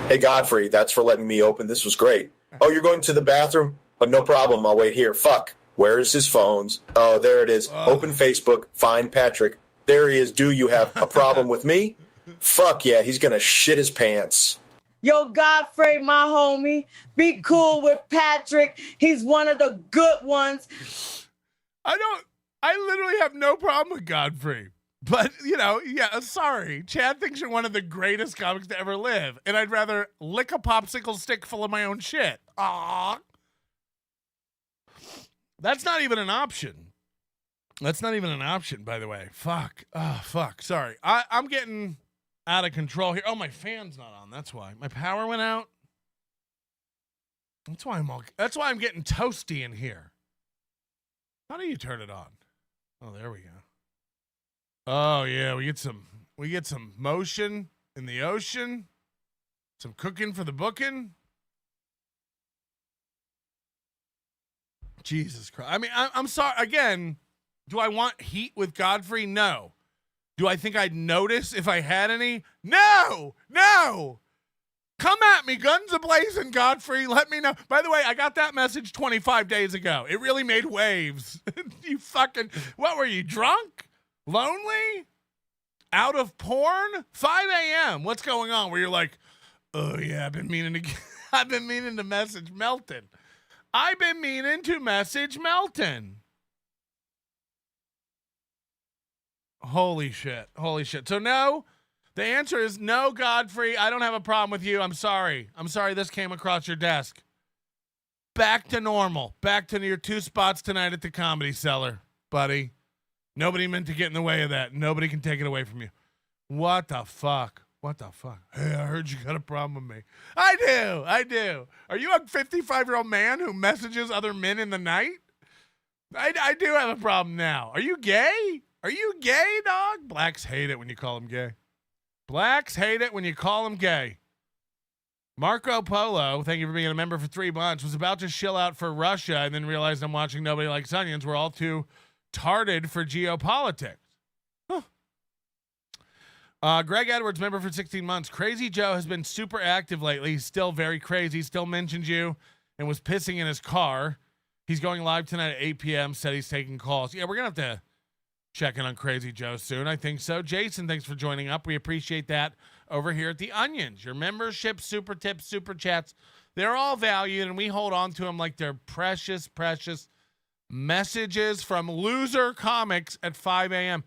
Hey, Godfrey, that's for letting me open. This was great. Oh, you're going to the bathroom? Oh, no problem. I'll wait here. Fuck. Where is his phones? Oh, there it is. Open Facebook. Find Patrick. There he is. Do you have a problem with me? Fuck yeah, he's gonna shit his pants. Yo, Godfrey, my homie, be cool with Patrick. He's one of the good ones. I literally have no problem with Godfrey. But, sorry. Chad thinks you're one of the greatest comics to ever live. And I'd rather lick a popsicle stick full of my own shit. Aww. That's not even an option. By the way. Fuck. Oh, fuck. Sorry. I'm getting out of control here. Oh, my fan's not on. That's why. My power went out. That's why I'm getting toasty in here. How do you turn it on? Oh, there we go. Oh, yeah. We get some motion in the ocean. Some cooking for the booking. Jesus Christ. I mean, I'm sorry. Again, do I want heat with Godfrey? No. Do I think I'd notice if I had any? No. Come at me, guns a-blazing, Godfrey. Let me know. By the way, I got that message 25 days ago. It really made waves. You fucking, what were you, drunk? Lonely? Out of porn? 5 a.m. What's going on? Where you're like, oh yeah, I've been meaning to message Melton. I've been meaning to message Melton. Holy shit. So no, the answer is no, Godfrey. I don't have a problem with you. I'm sorry this came across your desk. Back to normal. Back to your 2 spots tonight at the Comedy Cellar, buddy. Nobody meant to get in the way of that. Nobody can take it away from you. What the fuck? Hey, I heard you got a problem with me. I do. Are you a 55-year-old man who messages other men in the night? I do have a problem now. Are you gay? Are you gay, dog? Blacks hate it when you call them gay. Marco Polo, thank you for being a member for 3 months, was about to shill out for Russia and then realized I'm watching Nobody Likes Onions. We're all too tarded for geopolitics. Greg Edwards, member for 16 months. Crazy Joe has been super active lately. He's still very crazy. Still mentioned you and was pissing in his car. He's going live tonight at 8 p.m. Said he's taking calls. Yeah, we're going to have to check in on Crazy Joe soon. I think so. Jason, thanks for joining up. We appreciate that over here at the Onions. Your membership, super tips, super chats, they're all valued, and we hold on to them like they're precious, precious messages from loser comics at 5 a.m.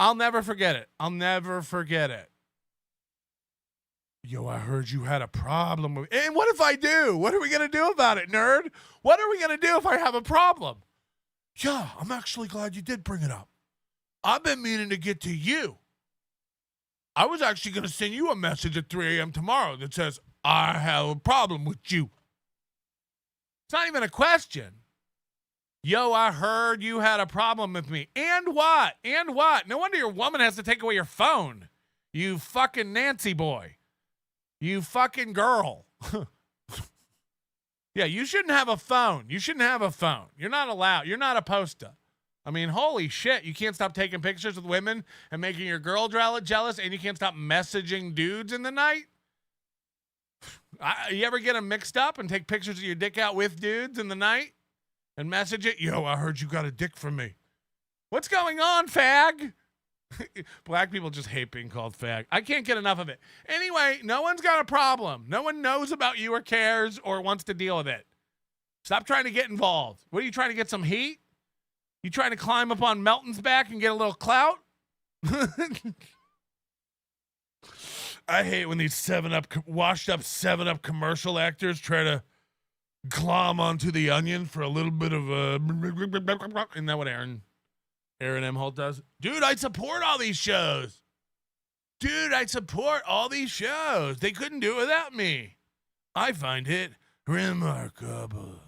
I'll never forget it. Yo, I heard you had a problem with... And what if I do? What are we going to do about it, nerd? What are we going to do if I have a problem? Yeah, I'm actually glad you did bring it up. I've been meaning to get to you. I was actually going to send you a message at 3 a.m. tomorrow that says, I have a problem with you. It's not even a question. Yo, I heard you had a problem with me. And what? No wonder your woman has to take away your phone. You fucking Nancy boy. You fucking girl. Yeah, you shouldn't have a phone. You're not allowed. You're not supposed to. I mean, holy shit. You can't stop taking pictures with women and making your girl jealous, and you can't stop messaging dudes in the night? You ever get them mixed up and take pictures of your dick out with dudes in the night and message it? Yo, I heard you got a dick from me. What's going on, fag? Black people just hate being called fag. I can't get enough of it. Anyway, no one's got a problem. No one knows about you or cares or wants to deal with it. Stop trying to get involved. What are you trying to get some heat? You trying to climb up on Melton's back and get a little clout? I hate when these 7-Up, washed up 7-Up commercial actors try to glom onto the Onion for a little bit of a... Isn't that what Aaron M. Holt does? Dude, I support all these shows. They couldn't do it without me. I find it remarkable.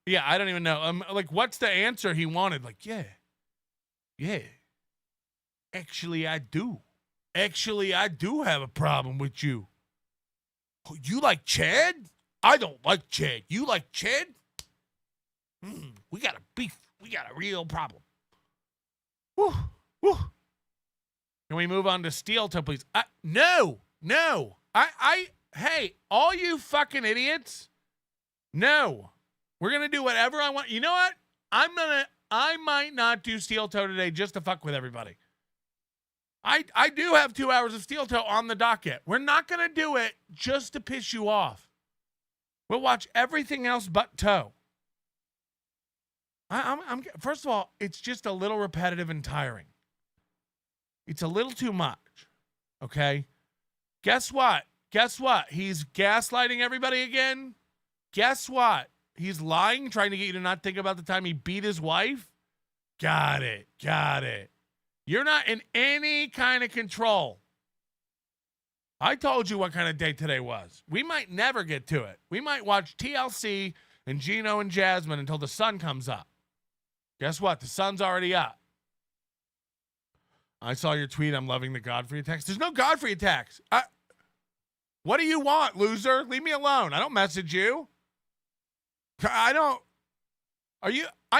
Yeah, I don't even know. Like, what's the answer he wanted? Like, yeah. Actually, I do have a problem with you. You like Chad? I don't like Chad. You like Chad? We got a beef. We got a real problem. Woo. Can we move on to Steel Toe, please? No. Hey, all you fucking idiots. No. We're going to do whatever I want. You know what? I might not do Steel Toe today just to fuck with everybody. I do have 2 hours of Steel Toe on the docket. We're not going to do it just to piss you off. We'll watch everything else but Toe. First of all, it's just a little repetitive and tiring. It's a little too much. Okay? Guess what? He's gaslighting everybody again. Guess what? He's lying, trying to get you to not think about the time he beat his wife. Got it. You're not in any kind of control. I told you what kind of day today was. We might never get to it. We might watch TLC and Gino and Jasmine until the sun comes up. Guess what? The sun's already up. I saw your tweet. I'm loving the Godfrey attacks. There's no Godfrey attacks. What do you want, loser? Leave me alone. I don't message you. I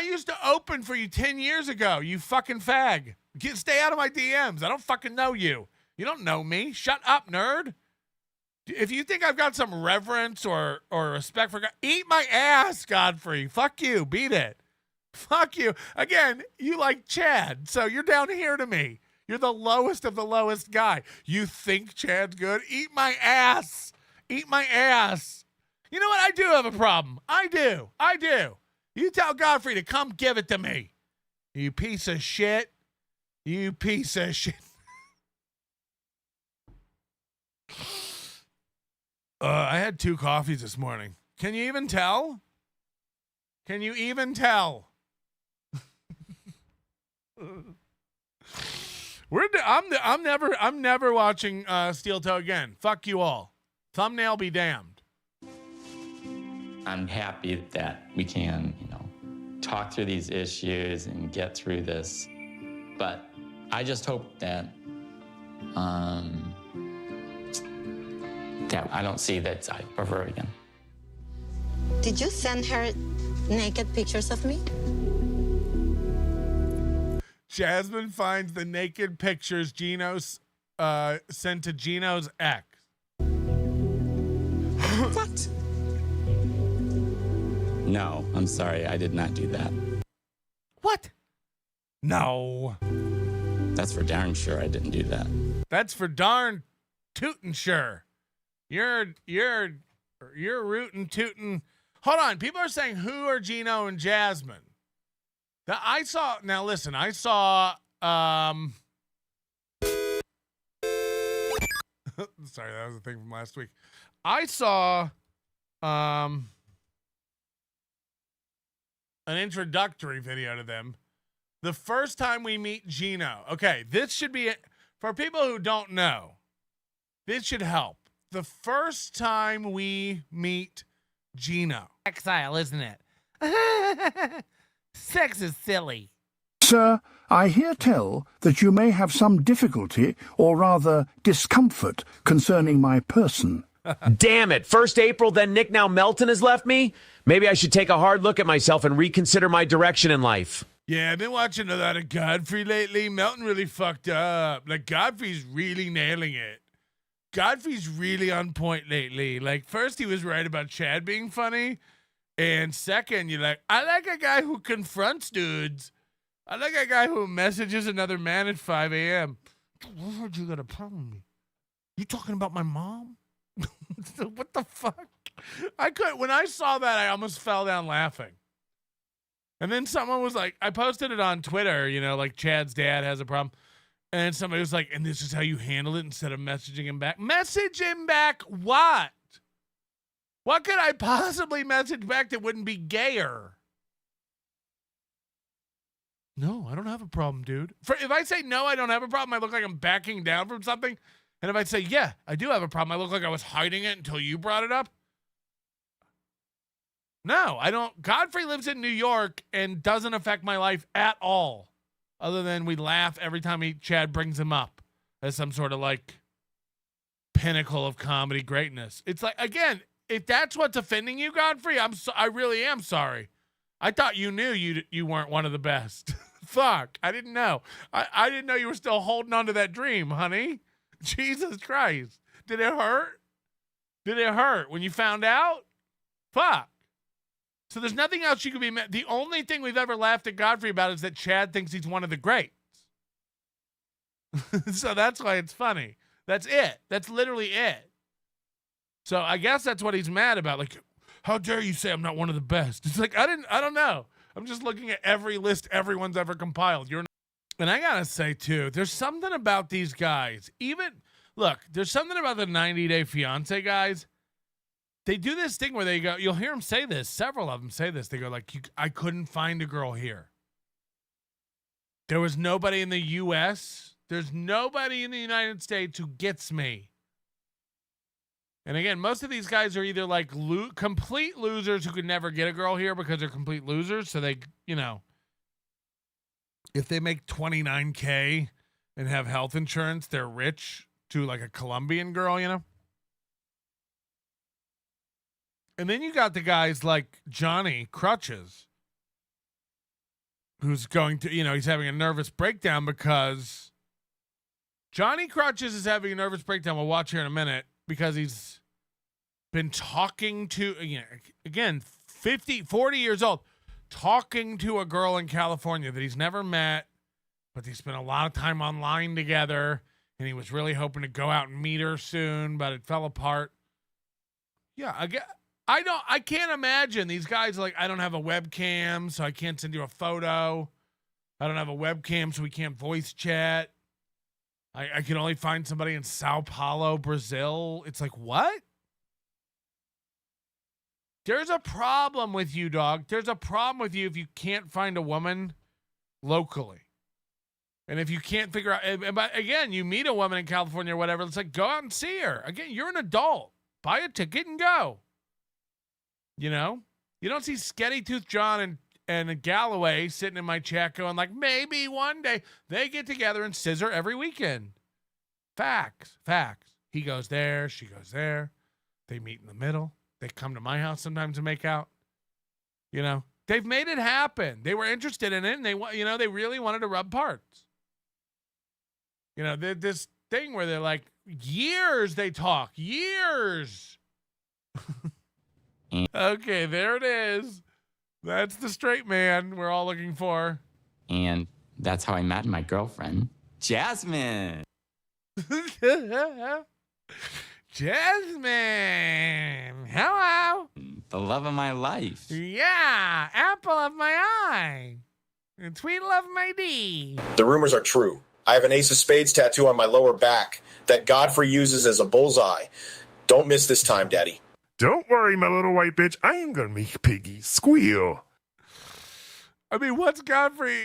used to open for you 10 years ago, you fucking fag. Stay out of my DMs. I don't fucking know you. You don't know me. Shut up, nerd. If you think I've got some reverence or respect for God, eat my ass, Godfrey. Fuck you. Beat it. Fuck you. Again, you like Chad, so you're down here to me. You're the lowest of the lowest guy. You think Chad's good? Eat my ass. Eat my ass. You know what? I do have a problem. I do. You tell Godfrey to come give it to me. You piece of shit. You piece of shit. I had 2 coffees this morning. Can you even tell? Can you even tell? I'm never watching Steel Toe again. Fuck you all. Thumbnail be damned. I'm happy that we can, talk through these issues and get through this. But I just hope that that I don't see that side of her again. Did you send her naked pictures of me? Jasmine finds the naked pictures Gino's sent to Gino's ex. What? No, I'm sorry. I did not do that. What? No. That's for darn sure I didn't do that. That's for darn tootin' sure. You're rootin' tootin'. Hold on. People are saying who are Gino and Jasmine? I saw sorry, that was a thing from last week. I saw an introductory video to them. The first time we meet Gino. Okay, this should be it. For people who don't know, this should help. The first time we meet Gino. Exile, isn't it? Sex is silly. Sir, I hear tell that you may have some difficulty, or rather discomfort, concerning my person. Damn it. First April, then Nick, now Melton has left me? Maybe I should take a hard look at myself and reconsider my direction in life. Yeah, I've been watching a lot of Godfrey lately. Melton really fucked up. Like, Godfrey's really nailing it. Godfrey's really on point lately. Like, first he was right about Chad being funny. And second, you're like, I like a guy who confronts dudes. I like a guy who messages another man at 5 a.m. I heard you got a problem with me. You talking about my mom? What the fuck? When I saw that, I almost fell down laughing. And then someone was like, I posted it on Twitter, like Chad's dad has a problem. And somebody was like, and this is how you handle it instead of messaging him back. Message him back what? What could I possibly message back that wouldn't be gayer? No, I don't have a problem, dude. If I say no, I don't have a problem, I look like I'm backing down from something. And if I say, yeah, I do have a problem, I look like I was hiding it until you brought it up. No, I don't. Godfrey lives in New York and doesn't affect my life at all. Other than we laugh every time Chad brings him up as some sort of like pinnacle of comedy greatness. It's like, again, if that's what's offending you, Godfrey, I really am sorry. I thought you knew you weren't one of the best. Fuck, I didn't know. I didn't know you were still holding on to that dream, honey. Jesus Christ. Did it hurt? Did it hurt when you found out? Fuck. So there's nothing else you could be the only thing we've ever laughed at Godfrey about is that Chad thinks he's one of the greats. So that's why it's funny. That's it. That's literally it. So I guess that's what he's mad about. Like, how dare you say I'm not one of the best? It's like, I don't know. I'm just looking at every list everyone's ever compiled. And I gotta say too, there's something about these guys. There's something about the 90 Day Fiance guys. They do this thing where they go, you'll hear them say this. Several of them say this. They go like, I couldn't find a girl here. There was nobody in the U.S. There's nobody in the United States who gets me. And again, most of these guys are either like complete losers who could never get a girl here because they're complete losers. So they, if they make $29K and have health insurance, they're rich to like a Colombian girl, And then you got the guys like Johnny Crutches, who's going to, he's having a nervous breakdown because Johnny Crutches is having a nervous breakdown. We'll watch here in a minute because he's been talking to, again, 40 years old, talking to a girl in California that he's never met, but they spent a lot of time online together, and he was really hoping to go out and meet her soon, but it fell apart. Yeah, I can't imagine these guys like, I don't have a webcam, so I can't send you a photo. I don't have a webcam, so we can't voice chat. I can only find somebody in Sao Paulo, Brazil. It's like, what? There's a problem with you, dog. There's a problem with you if you can't find a woman locally. And if you can't figure out, but again, you meet a woman in California or whatever, it's like, go out and see her. Again, you're an adult. Buy a ticket and go. You don't see Skinny Tooth John and Galloway sitting in my chat going like, maybe one day they get together and scissor every weekend. Facts. He goes there, she goes there. They meet in the middle. They come to my house sometimes to make out. They've made it happen. They were interested in it, and they really wanted to rub parts. This thing where they're like, years they talk, years. Okay, there it is. That's the straight man we're all looking for. And that's how I met my girlfriend, Jasmine. Jasmine, hello. The love of my life. Yeah, apple of my eye. And sweet love of my D. The rumors are true. I have an ace of spades tattoo on my lower back that Godfrey uses as a bullseye. Don't miss this time, Daddy. Don't worry, my little white bitch. I am going to make Piggy squeal. I mean, what's Godfrey?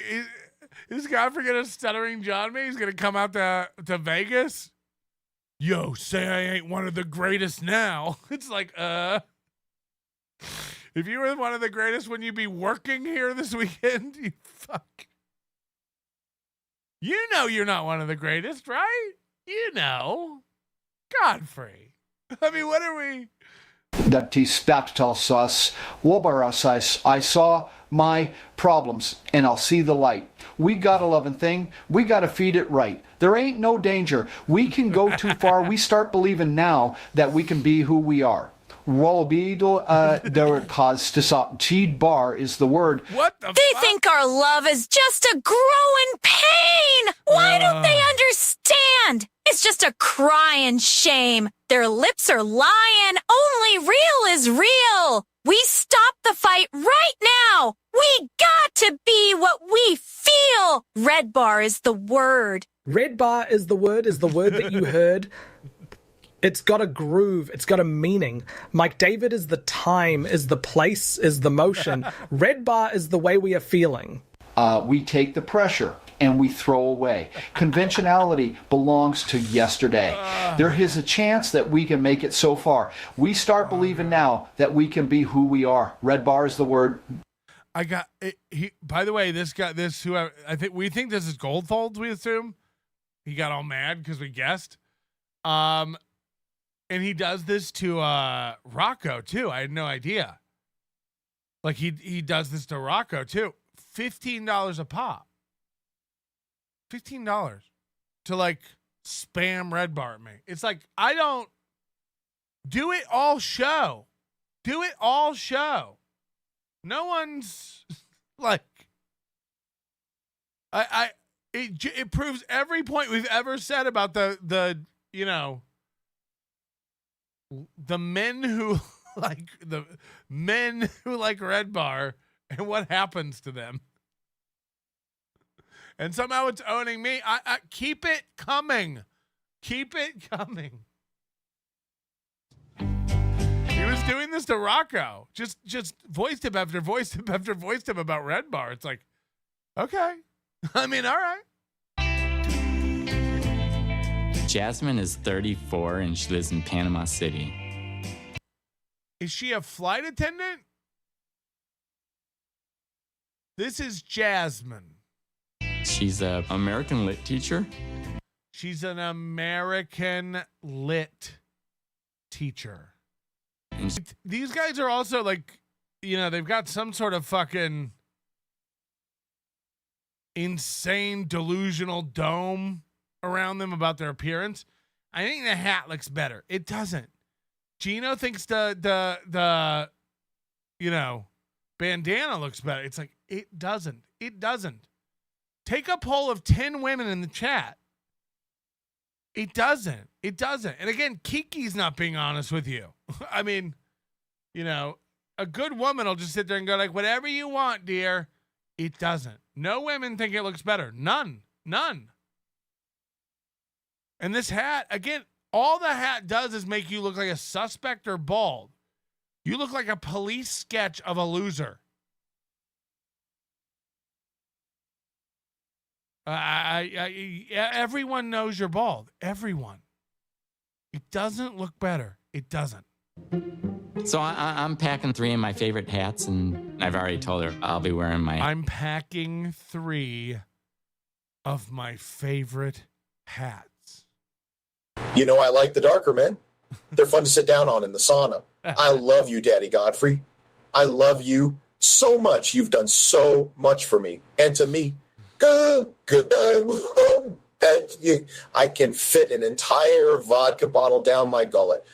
Is Godfrey going to stuttering John me? He's going to come out to Vegas? Yo, say I ain't one of the greatest now. It's like, if you were one of the greatest, wouldn't you be working here this weekend? You fuck. You know you're not one of the greatest, right? Godfrey. I mean, what are we? That he stopped to tell us, I saw my problems and I'll see the light. We got a loving thing. We got to feed it right. There ain't no danger. We can go too far. We start believing now that we can be who we are. Der cause to stop. Cheed bar is the word. What the They think our love is just a growing pain. Why don't they understand? It's just a crying shame. Their lips are lying. Only real is real. We stop the fight right now. We got to be what we feel. Red bar is the word. Red bar is the word that you heard. It's got a groove. It's got a meaning. Mike David is the time, is the place, is the motion. Red bar is the way we are feeling. We take the pressure and we throw away. Conventionality belongs to yesterday. There is a chance that we can make it so far. We start believing now that we can be who we are. Red bar is the word. I got it. By the way, we think this is Goldfolds, we assume. He got all mad because we guessed. And he does this to Rocco too. I had no idea. Like he does this to Rocco too. $15 a pop. $15 to like spam Red Bar at me. It's like, I don't do it all show. Do it all show. No one's like, it proves every point we've ever said about the men who like Red Bar and what happens to them. And somehow it's owning me. I keep it coming. Keep it coming. He was doing this to Rocco. Just voiced him after voiced him after voiced him about Red Bar. It's like, okay. I mean, all right. Jasmine is 34 and she lives in Panama City. Is she a flight attendant? This is Jasmine. She's an American lit teacher. She's an American lit teacher. These guys are also like, you know, they've got some sort of fucking insane delusional dome around them about their appearance. I think the hat looks better. It doesn't. Gino thinks the you know, bandana looks better. It's like, it doesn't. It doesn't. Take a poll of 10 women in the chat. It doesn't. It doesn't. And again, Kiki's not being honest with you. I mean, you know, a good woman will just sit there and go like, whatever you want, dear. It doesn't. No women think it looks better. None. None. And this hat, again, all the hat does is make you look like a suspect or bald. You look like a police sketch of a loser. Everyone knows you're bald. Everyone. It doesn't look better. It doesn't. So I'm packing 3 of my favorite hats, and I've already told her I'll be wearing my... I'm packing 3 of my favorite hats. You know, I like the darker men. They're fun to sit down on in the sauna. I love you, Daddy Godfrey. I love you so much. You've done so much for me. And to me, I can fit an entire vodka bottle down my gullet.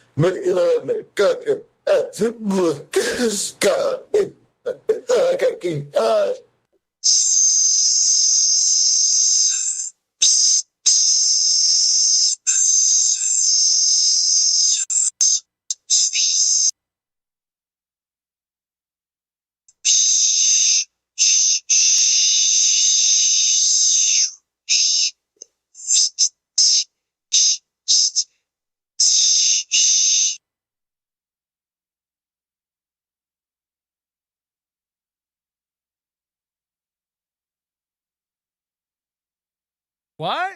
What?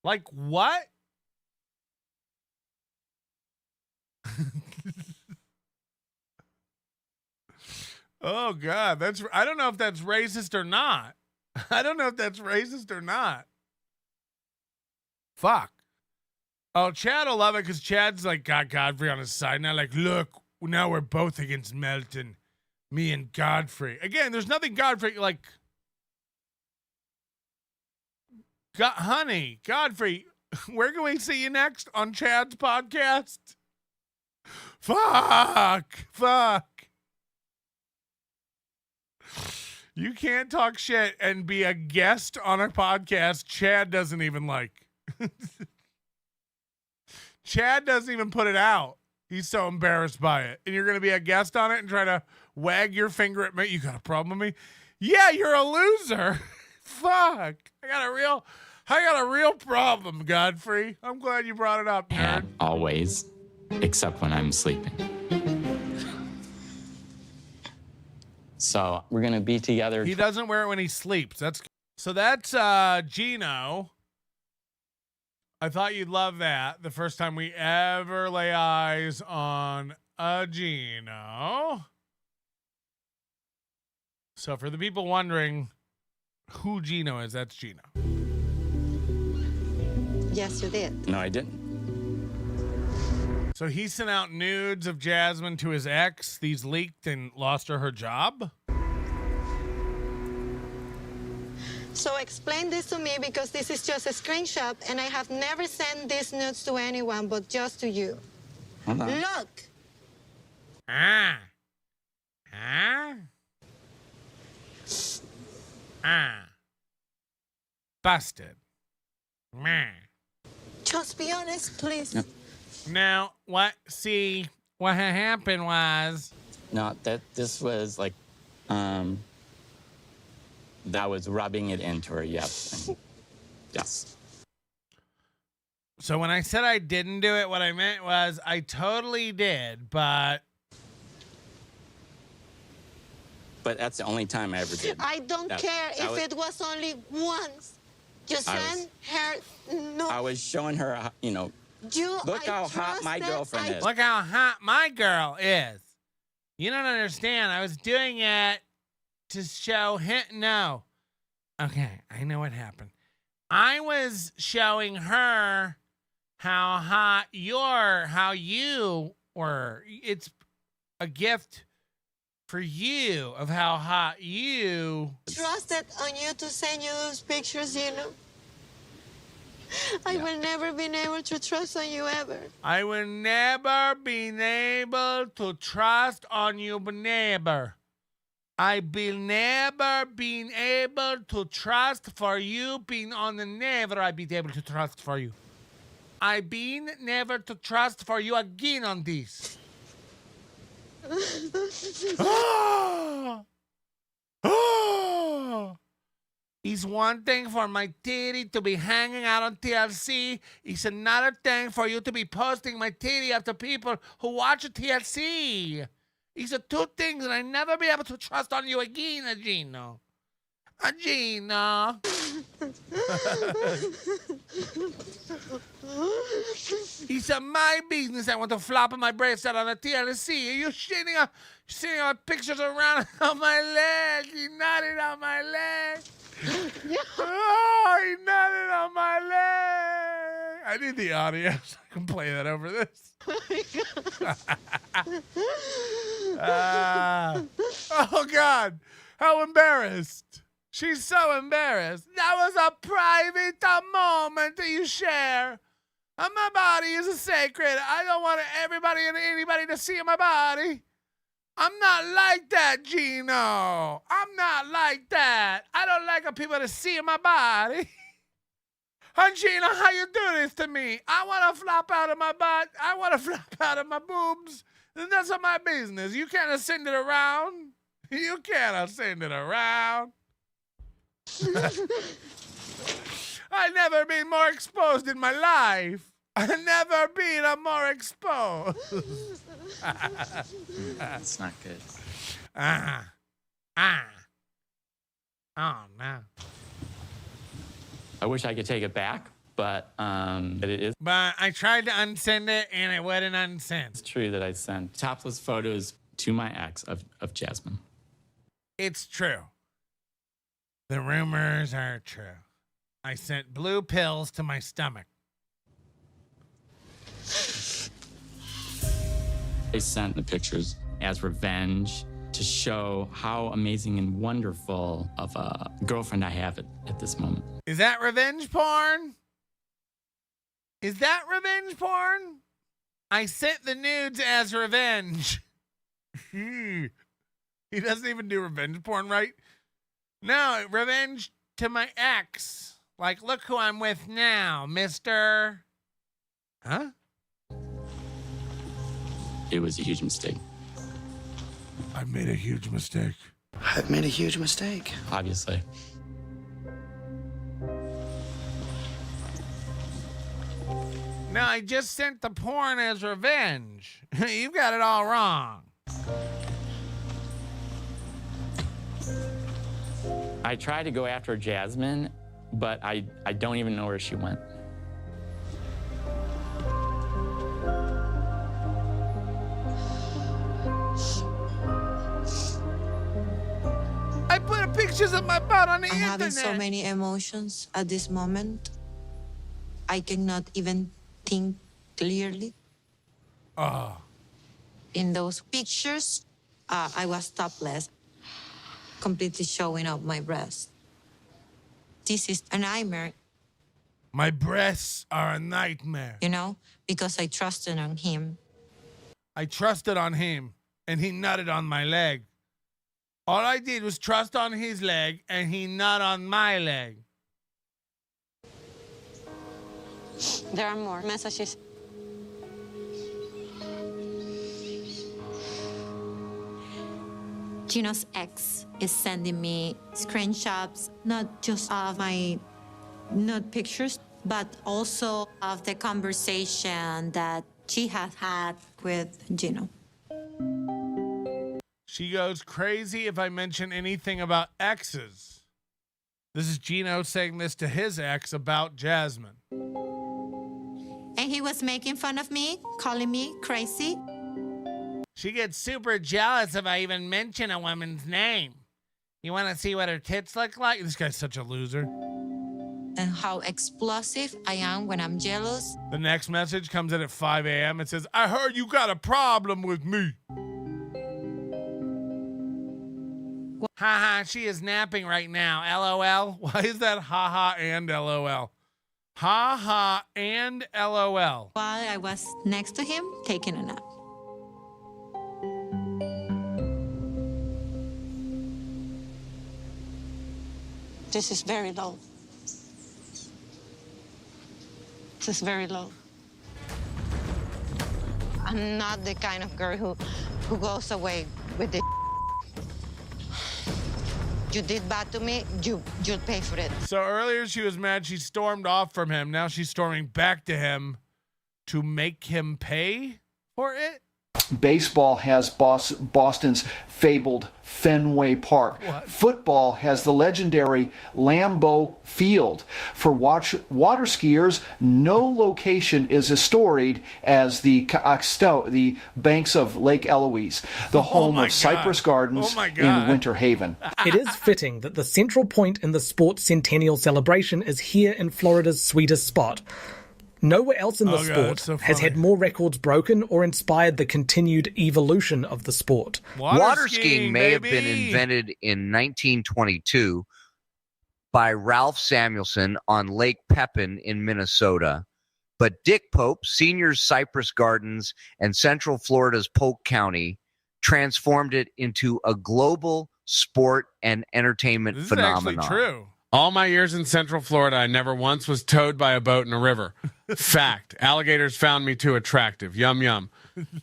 Like what? Oh God, I don't know if that's racist or not. I don't know if that's racist or not. Fuck. Oh, Chad will love it because Chad's like got Godfrey on his side now. Like, look, now we're both against Melton. Me and Godfrey. Again, there's nothing Godfrey like. Honey, Godfrey, where can we see you next on Chad's podcast? Fuck. You can't talk shit and be a guest on a podcast Chad doesn't even like. Chad doesn't even put it out. He's so embarrassed by it. And you're going to be a guest on it and try to wag your finger at me. You got a problem with me? Yeah, you're a loser. Fuck. I got a real problem, Godfrey. I'm glad you brought it up, nerd. Always, except when I'm sleeping. So we're going to be together. He doesn't wear it when he sleeps. That's Gino. I thought you'd love that. The first time we ever lay eyes on a Gino. So for the people wondering who Gino is, that's Gino. Yes, you did. No, I didn't. So he sent out nudes of Jasmine to his ex. These leaked and lost her job. So explain this to me because this is just a screenshot and I have never sent these nudes to anyone but just to you. Hold on. Look. Busted. Meh. Just be honest, please. Yep. Now, what happened was... No, this was like, that was rubbing it into her, yes. Yes. So when I said I didn't do it, what I meant was I totally did, but... But that's the only time I ever did. I don't care if it was only once. You send her no. I was showing her, look how hot my girlfriend is. Look how hot my girl is. You don't understand. I was doing it to show him. No. Okay, I know what happened. I was showing her how hot how you were. It's a gift for you of how hot you Trusted on you to send you those pictures, I will never be able to trust on you ever. I will never be able to trust on you, never. I will never be able to trust for you, being on the never I be able to trust for you. I been never to trust for you again on this. It's one thing for my titty to be hanging out on TLC. It's another thing for you to be posting my titty after people who watch TLC. It's the two things that I never be able to trust on you again, Gino. Gino. It's my business. I want to flop my breasts out on the TLC. You're sitting on pictures around on my leg. You nodded on my leg. Oh, he nodded on my leg. I need the audio so I can play that over this. Oh, God. How embarrassed. She's so embarrassed. That was a private moment that you share. My body is sacred. I don't want everybody and anybody to see my body. I'm not like that, Gino. I'm not like that. I don't like people to see my body. Gino, how you do this to me? I want to flop out of my butt. I want to flop out of my boobs. And that's my business. You can't send it around. You can't send it around. I've never been more exposed in my life. I've never been more exposed. That's not good. Oh, no. I wish I could take it back, but it is. But I tried to unsend it, and it wouldn't unsend. It's true that I sent topless photos to my ex of Jasmine. It's true. The rumors are true. I sent blue pills to my stomach. I sent the pictures as revenge to show how amazing and wonderful of a girlfriend I have at this moment. Is that revenge porn? Is that revenge porn? I sent the nudes as revenge. He doesn't even do revenge porn, right? No, revenge to my ex. Like, look who I'm with now, mister. Huh? It was a huge mistake. I've made a huge mistake. I've made a huge mistake. Obviously. No, I just sent the porn as revenge. You've got it all wrong. I tried to go after Jasmine, but I don't even know where she went. I put pictures of my butt on the I'm internet. having so many emotions at this moment. I cannot even think clearly. Oh. In those pictures, I was topless, completely showing up my breast. This is a nightmare. My breasts are a nightmare. You know, because I trusted on him. I trusted on him, and he nutted on my leg. All I did was trust on his leg, and he nut on my leg. There are more messages. Gino's ex is sending me screenshots, not just of my nude pictures, but also of the conversation that she has had with Gino. She goes crazy if I mention anything about exes. This is Gino saying this to his ex about Jasmine. And he was making fun of me, calling me crazy. She gets super jealous if I even mention a woman's name. You want to see what her tits look like? This guy's such a loser. and how explosive I am when I'm jealous. The next message comes in at 5 a.m. It says, I heard you got a problem with me. Haha, she is napping right now. LOL. Why is that haha and LOL? Haha and LOL. While I was next to him, taking a nap. This is very low. This is very low. I'm not the kind of girl who goes away with the you did bad to me, you'll pay for it. So earlier she was mad she stormed off from him. Now she's storming back to him to make him pay for it? Baseball has Boston's fabled Fenway Park. What? Football has the legendary Lambeau Field. For water skiers, no location is as storied as the banks of Lake Eloise, the home of Cypress Gardens in Winter Haven. It is fitting that the central point in the sports centennial celebration is here in Florida's sweetest spot. Nowhere else in the sport has had more records broken or inspired the continued evolution of the sport. Water skiing may have been invented in 1922 by Ralph Samuelson on Lake Pepin in Minnesota, but Dick Pope, Senior's Cypress Gardens, and Central Florida's Polk County transformed it into a global sport and entertainment phenomenon. This is actually true. All my years in Central Florida, I never once was towed by a boat in a river. Fact. Alligators found me too attractive. Yum, yum.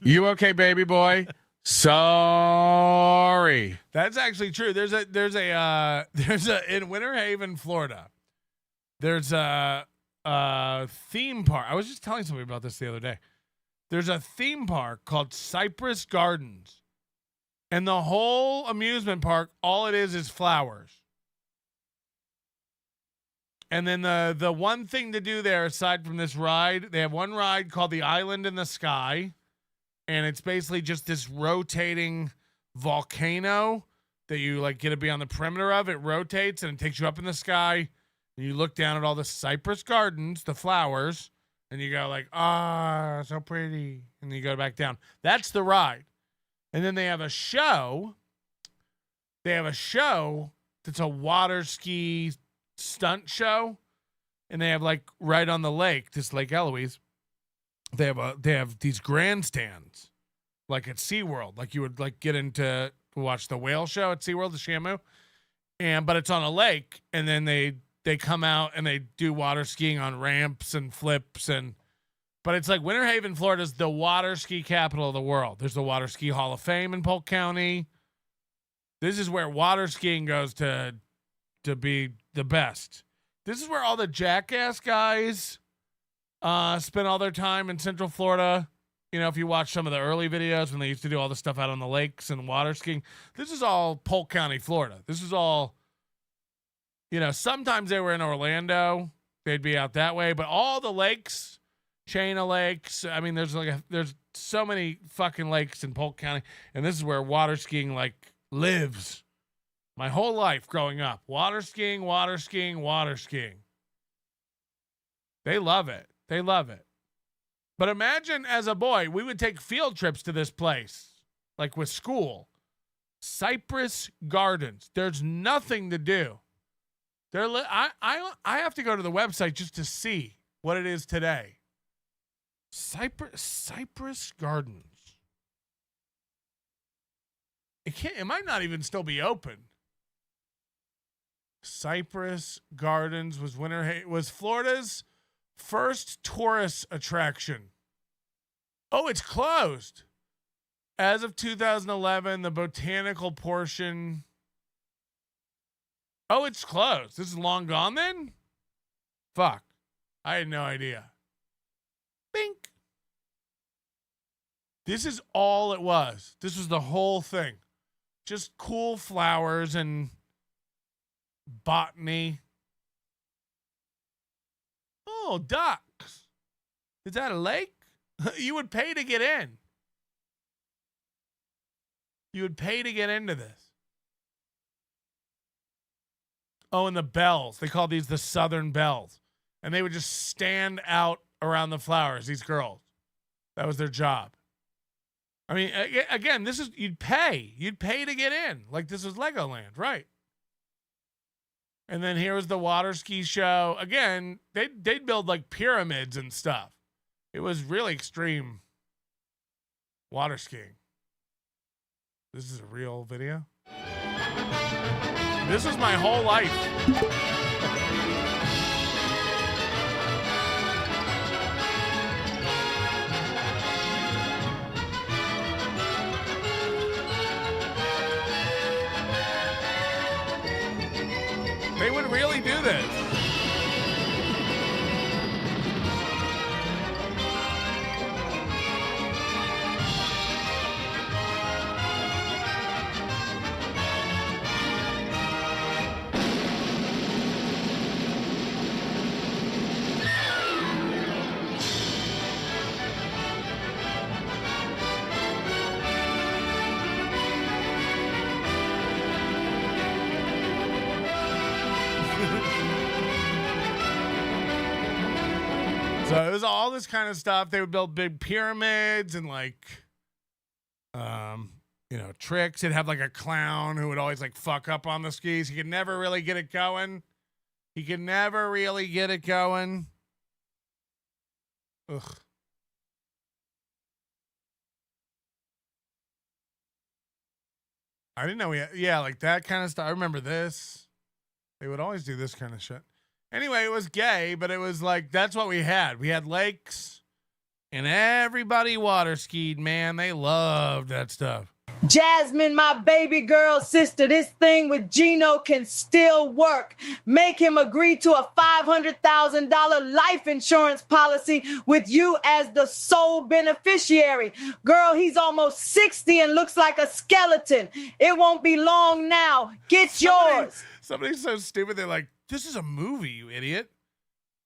You okay, baby boy? Sorry. That's actually true. There's a in Winter Haven, Florida. There's a theme park. I was just telling somebody about this the other day. There's a theme park called Cypress Gardens. And the whole amusement park, all it is flowers. And then the one thing to do there, aside from this ride, they have one ride called the Island in the Sky. And it's basically just this rotating volcano that you like get to be on the perimeter of. It rotates and it takes you up in the sky. And you look down at all the Cypress Gardens, the flowers, and you go like, so pretty. And then you go back down. That's the ride. And then they have a show. They have a show that's a water ski stunt show, and they have like right on the lake, this Lake Eloise, they have these grandstands like at SeaWorld, like you would like get into watch the whale show at SeaWorld, the Shamu, but it's on a lake, and then they come out and they do water skiing on ramps and flips, but it's like Winter Haven, Florida's the water ski capital of the world. There's the Water Ski Hall of Fame in Polk County. This is where water skiing goes to be the best. This is where all the jackass guys spend all their time in Central Florida. You know, if you watch some of the early videos when they used to do all the stuff out on the lakes and water skiing, this is all Polk County, Florida. This is all, you know, sometimes they were in Orlando. They'd be out that way, but all the lakes, chain of lakes. I mean, there's so many fucking lakes in Polk County, and this is where water skiing like lives. My whole life growing up, water skiing, water skiing, water skiing. They love it. They love it. But imagine as a boy, we would take field trips to this place, like with school. Cypress Gardens. There's nothing to do. I have to go to the website just to see what it is today. Cypress Gardens. It might not even still be open. Cypress Gardens was Florida's first tourist attraction. Oh, it's closed. As of 2011, the botanical portion. Oh, it's closed. This is long gone then? Fuck. I had no idea. Bink. This is all it was. This was the whole thing. Just cool flowers and botany. Oh, ducks. Is that a lake? You would pay to get in. You would pay to get into this. Oh, and the bells. They call these the Southern bells. And they would just stand out around the flowers, these girls. That was their job. I mean, again, this is, you'd pay. You'd pay to get in. Like this was Legoland, right? And then here was the water ski show. Again, they'd build like pyramids and stuff. It was really extreme water skiing. This is a real video. This was my whole life. They would really do this. So it was all this kind of stuff. They would build big pyramids and like, tricks. They'd have like a clown who would always like fuck up on the skis. He could never really get it going. Ugh. I didn't know like that kind of stuff. I remember this. They would always do this kind of shit. Anyway, it was gay, but it was like, that's what we had. We had lakes and everybody water skied, man. They loved that stuff. Jasmine, my baby girl sister, this thing with Gino can still work. Make him agree to a $500,000 life insurance policy with you as the sole beneficiary. Girl, he's almost 60 and looks like a skeleton. It won't be long now. Get yours. Somebody's so stupid. They're like, this is a movie, you idiot.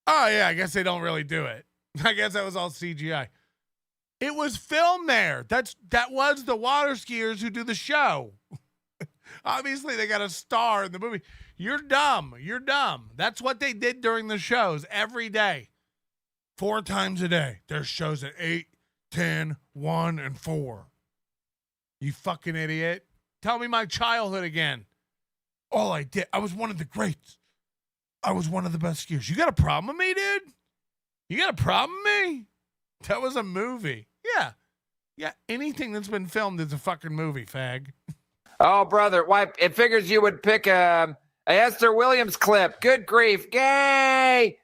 Oh, yeah, I guess they don't really do it. I guess that was all CGI. It was filmed there. That was the water skiers who do the show. Obviously, they got a star in the movie. You're dumb. That's what they did during the shows every day. 4 times a day. There's shows at 8, 10, 1, and 4. You fucking idiot. Tell me my childhood again. All I did, I was one of the greats. I was one of the best skiers. You got a problem with me, dude? You got a problem with me? That was a movie. Yeah, anything that's been filmed is a fucking movie, fag. Oh, brother, why? It figures you would pick a Esther Williams clip. Good grief, gay.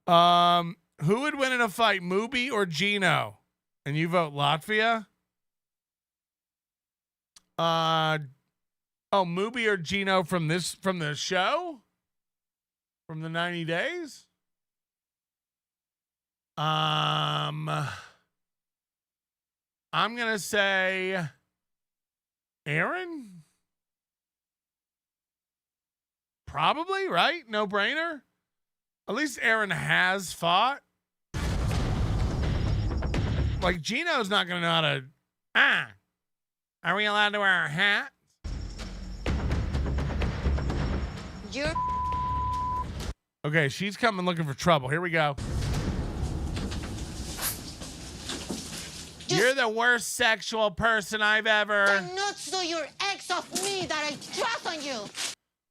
Who would win in a fight, Mubi or Gino? And you vote Latvia? Mubi or Gino from the show? From the 90 days? I'm going to say Aaron? Probably, right? No brainer. At least Aaron has fought. Like, Gino's not going to know how to... Are we allowed to wear our hats? You're... Okay, she's coming looking for trouble. Here we go. You're the worst sexual person I've ever... Do not sue your ex of me that I trust on you.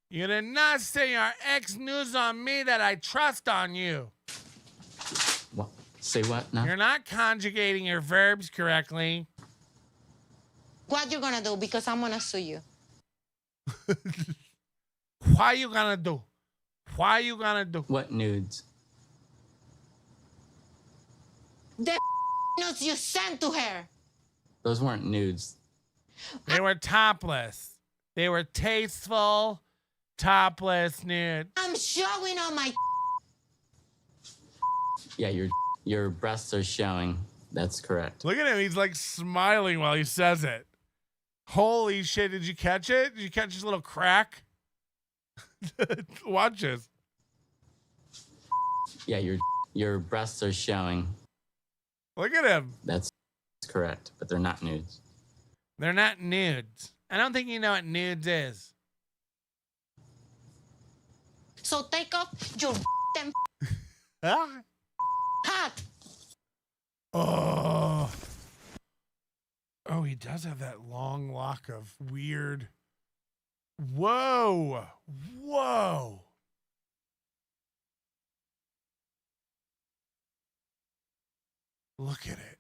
You did not say your ex news on me that I trust on you. What? Say what now? You're not conjugating your verbs correctly. What you gonna do? Because I'm gonna sue you. Why you gonna do? What nudes? The nudes you sent to her. Those weren't nudes. They were topless. They were tasteful, topless nude. I'm showing on my... Yeah, your breasts are showing. That's correct. Look at him. He's like smiling while he says it. Holy shit. Did you catch it? Did you catch his little crack? Watch this. Yeah, your breasts are showing. Look at him. That's correct, but they're not nudes. They're not nudes. I don't think you know what nudes is. So take off your damn hat. Oh. Oh, he does have that long lock of weird. Whoa. Whoa. Look at it.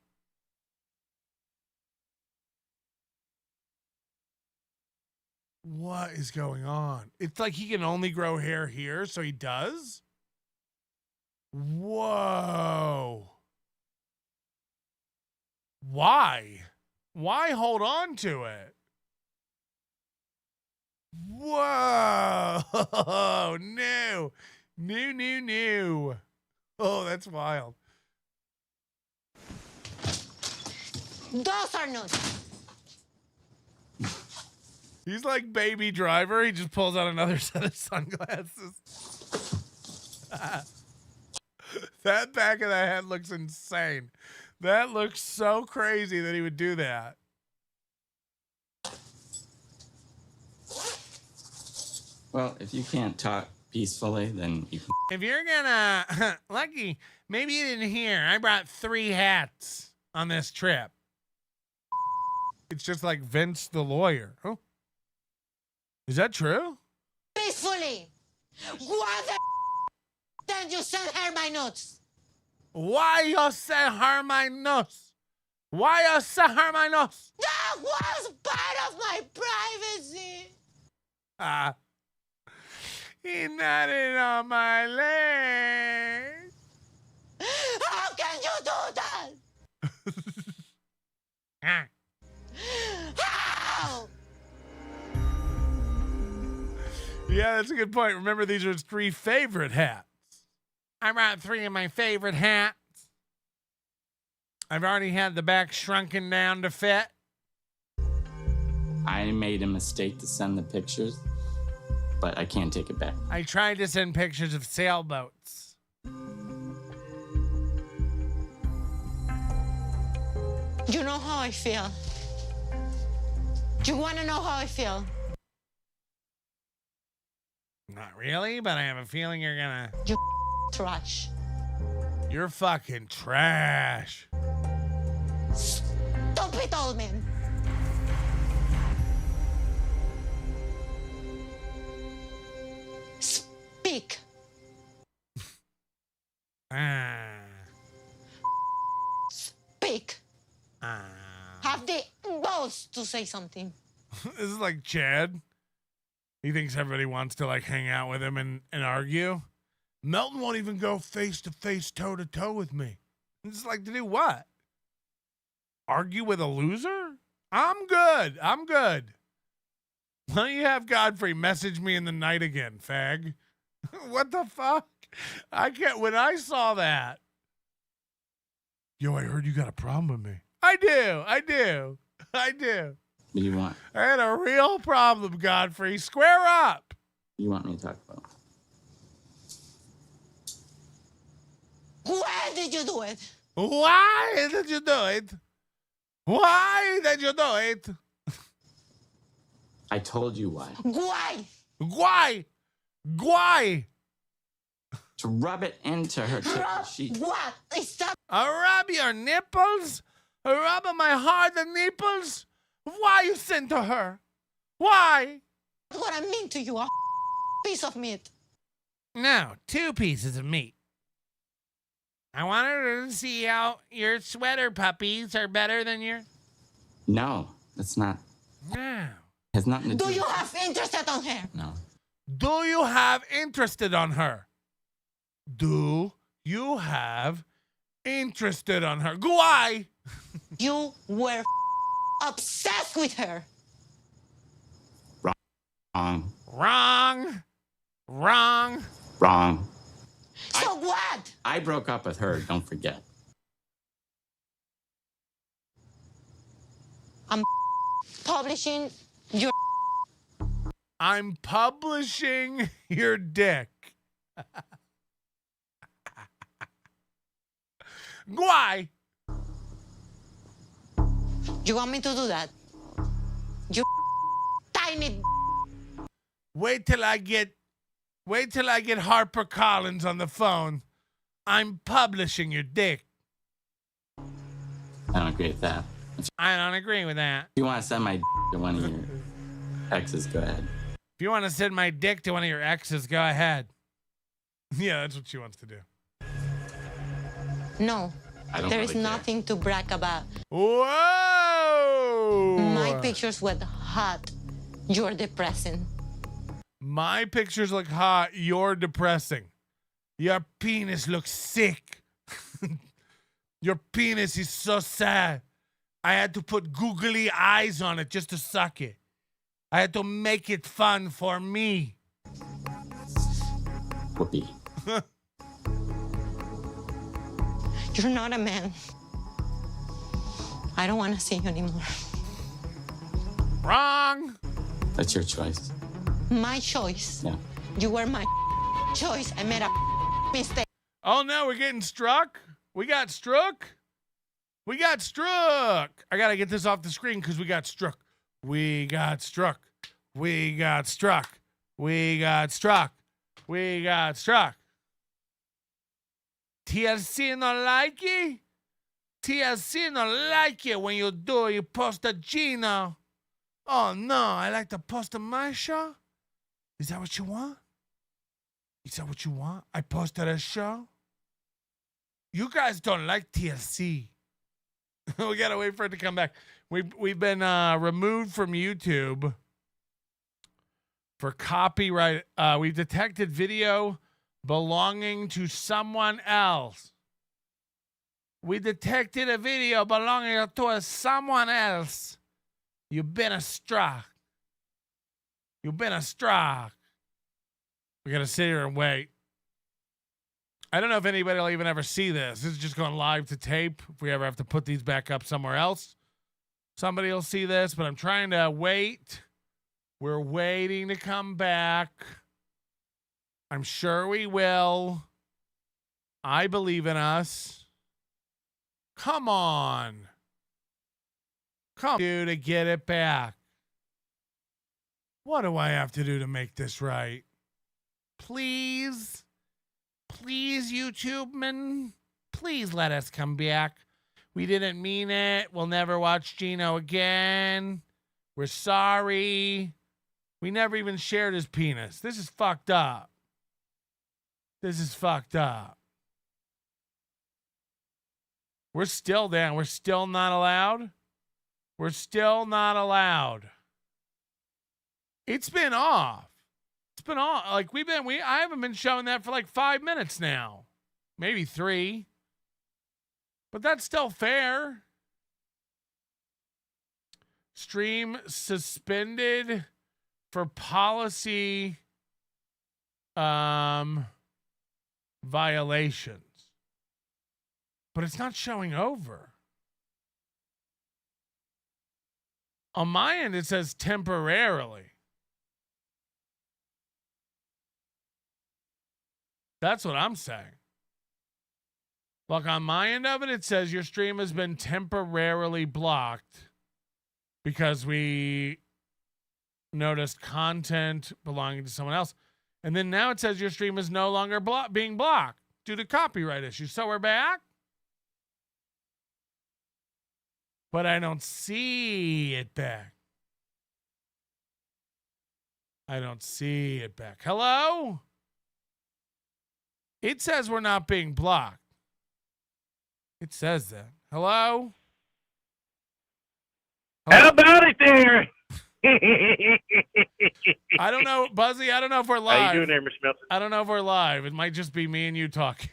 What is going on? It's like he can only grow hair here, so he does? Whoa. Why? Why hold on to it? Whoa. No. No. Oh, that's wild. Those are nuts. He's like Baby Driver. He just pulls out another set of sunglasses. That back of the head looks insane. That looks so crazy that he would do that. Well, if you can't talk peacefully, then you can. If you're gonna... Lucky, maybe you didn't hear. I brought 3 hats on this trip. It's just like Vince the lawyer. Oh. Is that true? Peacefully. Why the then you send her my notes? Why you send her my notes? Why you send her my notes? That was part of my privacy. He nodded on my leg. How can you do that? How? Yeah, that's a good point. Remember, these are his 3 favorite hats. I brought 3 of my favorite hats. I've already had the back shrunken down to fit. I made a mistake to send the pictures, but I can't take it back. I tried to send pictures of sailboats. You know how I feel. You want to know how I feel? Not really, but I have a feeling you're gonna... You trash. You're fucking trash. Stupid old man. Speak. Speak. Have the balls to say something. This is like Chad. He thinks everybody wants to like hang out with him and argue. Melton won't even go face to face, toe to toe with me. It's like, to do what? Argue with a loser? I'm good. I'm good. Why don't you have Godfrey message me in the night again, fag? What the fuck? I can't. When I saw that, yo, I heard you got a problem with me. I do. What do you want? I had a real problem, Godfrey. Square up. You want me to talk about? Why did you do it? Why did you do it? Why did you do it? I told you why. Why? Why? To rub it into her. What? Stop. Rub your nipples? Rub my hard nipples? Why you sent to her? Why? What I mean to you, a piece of meat. No, 2 pieces of meat. I wanted to see how your sweater puppies are better than your... No, that's not. No. Has nothing to do. Do you have interested on her? No. Do you have interested on her? Do you have interested on her? Why? You were obsessed with her. Wrong. So what? I broke up with her, don't forget. I'm publishing your... I'm publishing your dick. Why? You want me to do that? You tiny... Wait till I get Wait till I get Harper Collins on the phone. I'm publishing your dick. I don't agree with that. I don't agree with that. If you want to send my to one of your exes, go ahead. If you want to send my dick to one of your exes, go ahead. Yeah, that's what she wants to do. No, I don't there's really care. nothing to brag about. Whoa! My pictures were hot. You're depressing. My pictures look hot. You're depressing. Your penis looks sick. Your penis is so sad. I had to put googly eyes on it just to suck it. I had to make it fun for me. Whoopee. You're not a man. I don't want to see you anymore. Wrong. That's your choice. My choice. Yeah. You were my choice. I made a mistake. Oh no, we're getting struck. We got struck. We got struck. I gotta get this off the screen because we got struck. We got struck. We got struck. We got struck. We got struck. TLC not like it? TLC not like it when you do, you post a Gino. Oh no, I like to post a my show? Is that what you want? Is that what you want? I posted a show? You guys don't like TLC. We gotta wait for it to come back. We've been removed from YouTube for copyright. We've detected video belonging to someone else. We detected a video belonging to someone else. You've been struck. You've been struck. We gotta sit here and wait. I don't know if anybody will even ever see this. This is just going live to tape. If we ever have to put these back up somewhere else, somebody will see this, but I'm trying to wait. We're waiting to come back. I'm sure we will. I believe in us. Come on. Come on, to get it back. What do I have to do to make this right? Please. Please, YouTube man, please let us come back. We didn't mean it. We'll never watch Gino again. We're sorry. We never even shared his penis. This is fucked up. This is fucked up. We're still down. We're still not allowed. We're still not allowed. It's been off. It's been on, like I haven't been showing that for like 5 minutes now. Maybe 3. But that's still fair. Stream suspended for policy violations. But it's not showing over. On my end, it says temporarily. That's what I'm saying. Look, on my end of it, it says your stream has been temporarily blocked because we noticed content belonging to someone else. And then now it says your stream is no longer being blocked due to copyright issues. So we're back. But I don't see it back. I don't see it back. Hello? It says we're not being blocked. It says that. Hello? How about it there? I don't know, Buzzy. I don't know if we're live. How you doing there, Mr. Melton? I don't know if we're live. It might just be me and you talking.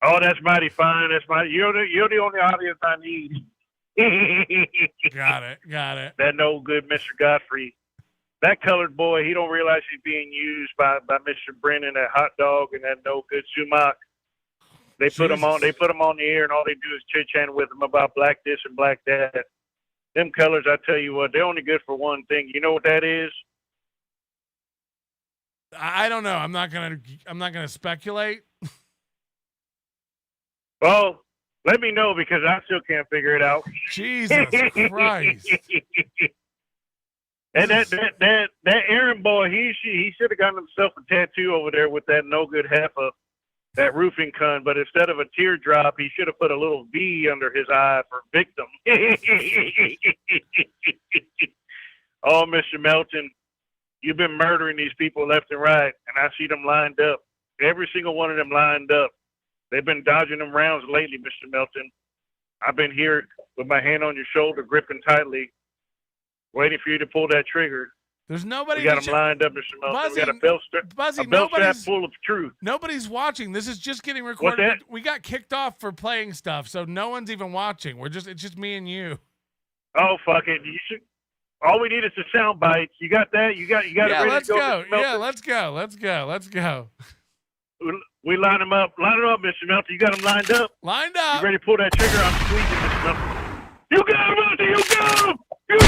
Oh, that's mighty fine. That's mighty. You're the only audience I need. Got it. That no good Mr. Godfrey. That colored boy, he don't realize he's being used by Mr. Brennan, that hot dog, and that no good sumac. They put him on the air, and all they do is chit chat with him about black this and black that. Them colors, I tell you what, they're only good for one thing. You know what that is? I don't know. I'm not gonna speculate. Well, let me know because I still can't figure it out. Jesus Christ. And that Aaron boy, he should have gotten himself a tattoo over there with that no good half of that roofing cunt, but instead of a teardrop, he should have put a little V under his eye for victim. Oh, Mr. Melton, you've been murdering these people left and right, and I see them lined up. Every single one of them lined up. They've been dodging them rounds lately, Mr. Melton. I've been here with my hand on your shoulder, gripping tightly, waiting for you to pull that trigger. There's nobody. We got them lined up, Mr. Melton. Buzzing, we got a belt strap full of truth. Nobody's watching. This is just getting recorded. What's that? We got kicked off for playing stuff, so no one's even watching. It's just me and you. Oh, fuck it. You should. All we need is the sound bites. You got that? You got it ready let's to go. Mr. Yeah, let's go. We line them up. Line it up, Mr. Melton. You got them lined up? Lined up. You ready to pull that trigger? I'm squeezing, Mr. Melton. You got him out there. You got him. You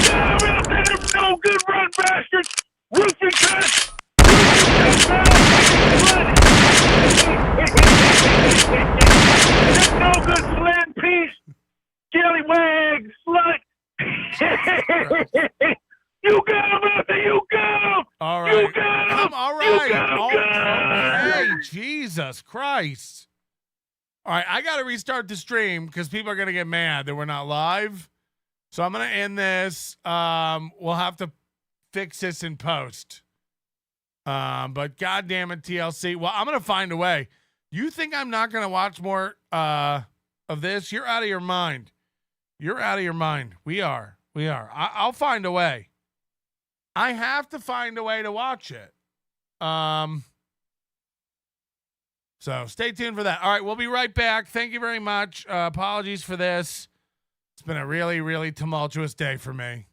got him out there. No good run, bastards. Roofing cuts. No good slant piece. Jelly wag slut. You got him out there. You got him. All right. You got him. All right. You got him. Hey, Jesus Christ. All right, I got to restart the stream because people are going to get mad that we're not live. So I'm going to end this. We'll have to fix this in post. But goddamn it, TLC. Well, I'm going to find a way. You think I'm not going to watch more of this? You're out of your mind. You're out of your mind. We are. I'll find a way. I have to find a way to watch it. So stay tuned for that. All right, we'll be right back. Thank you very much. Apologies for this. It's been a really, really tumultuous day for me.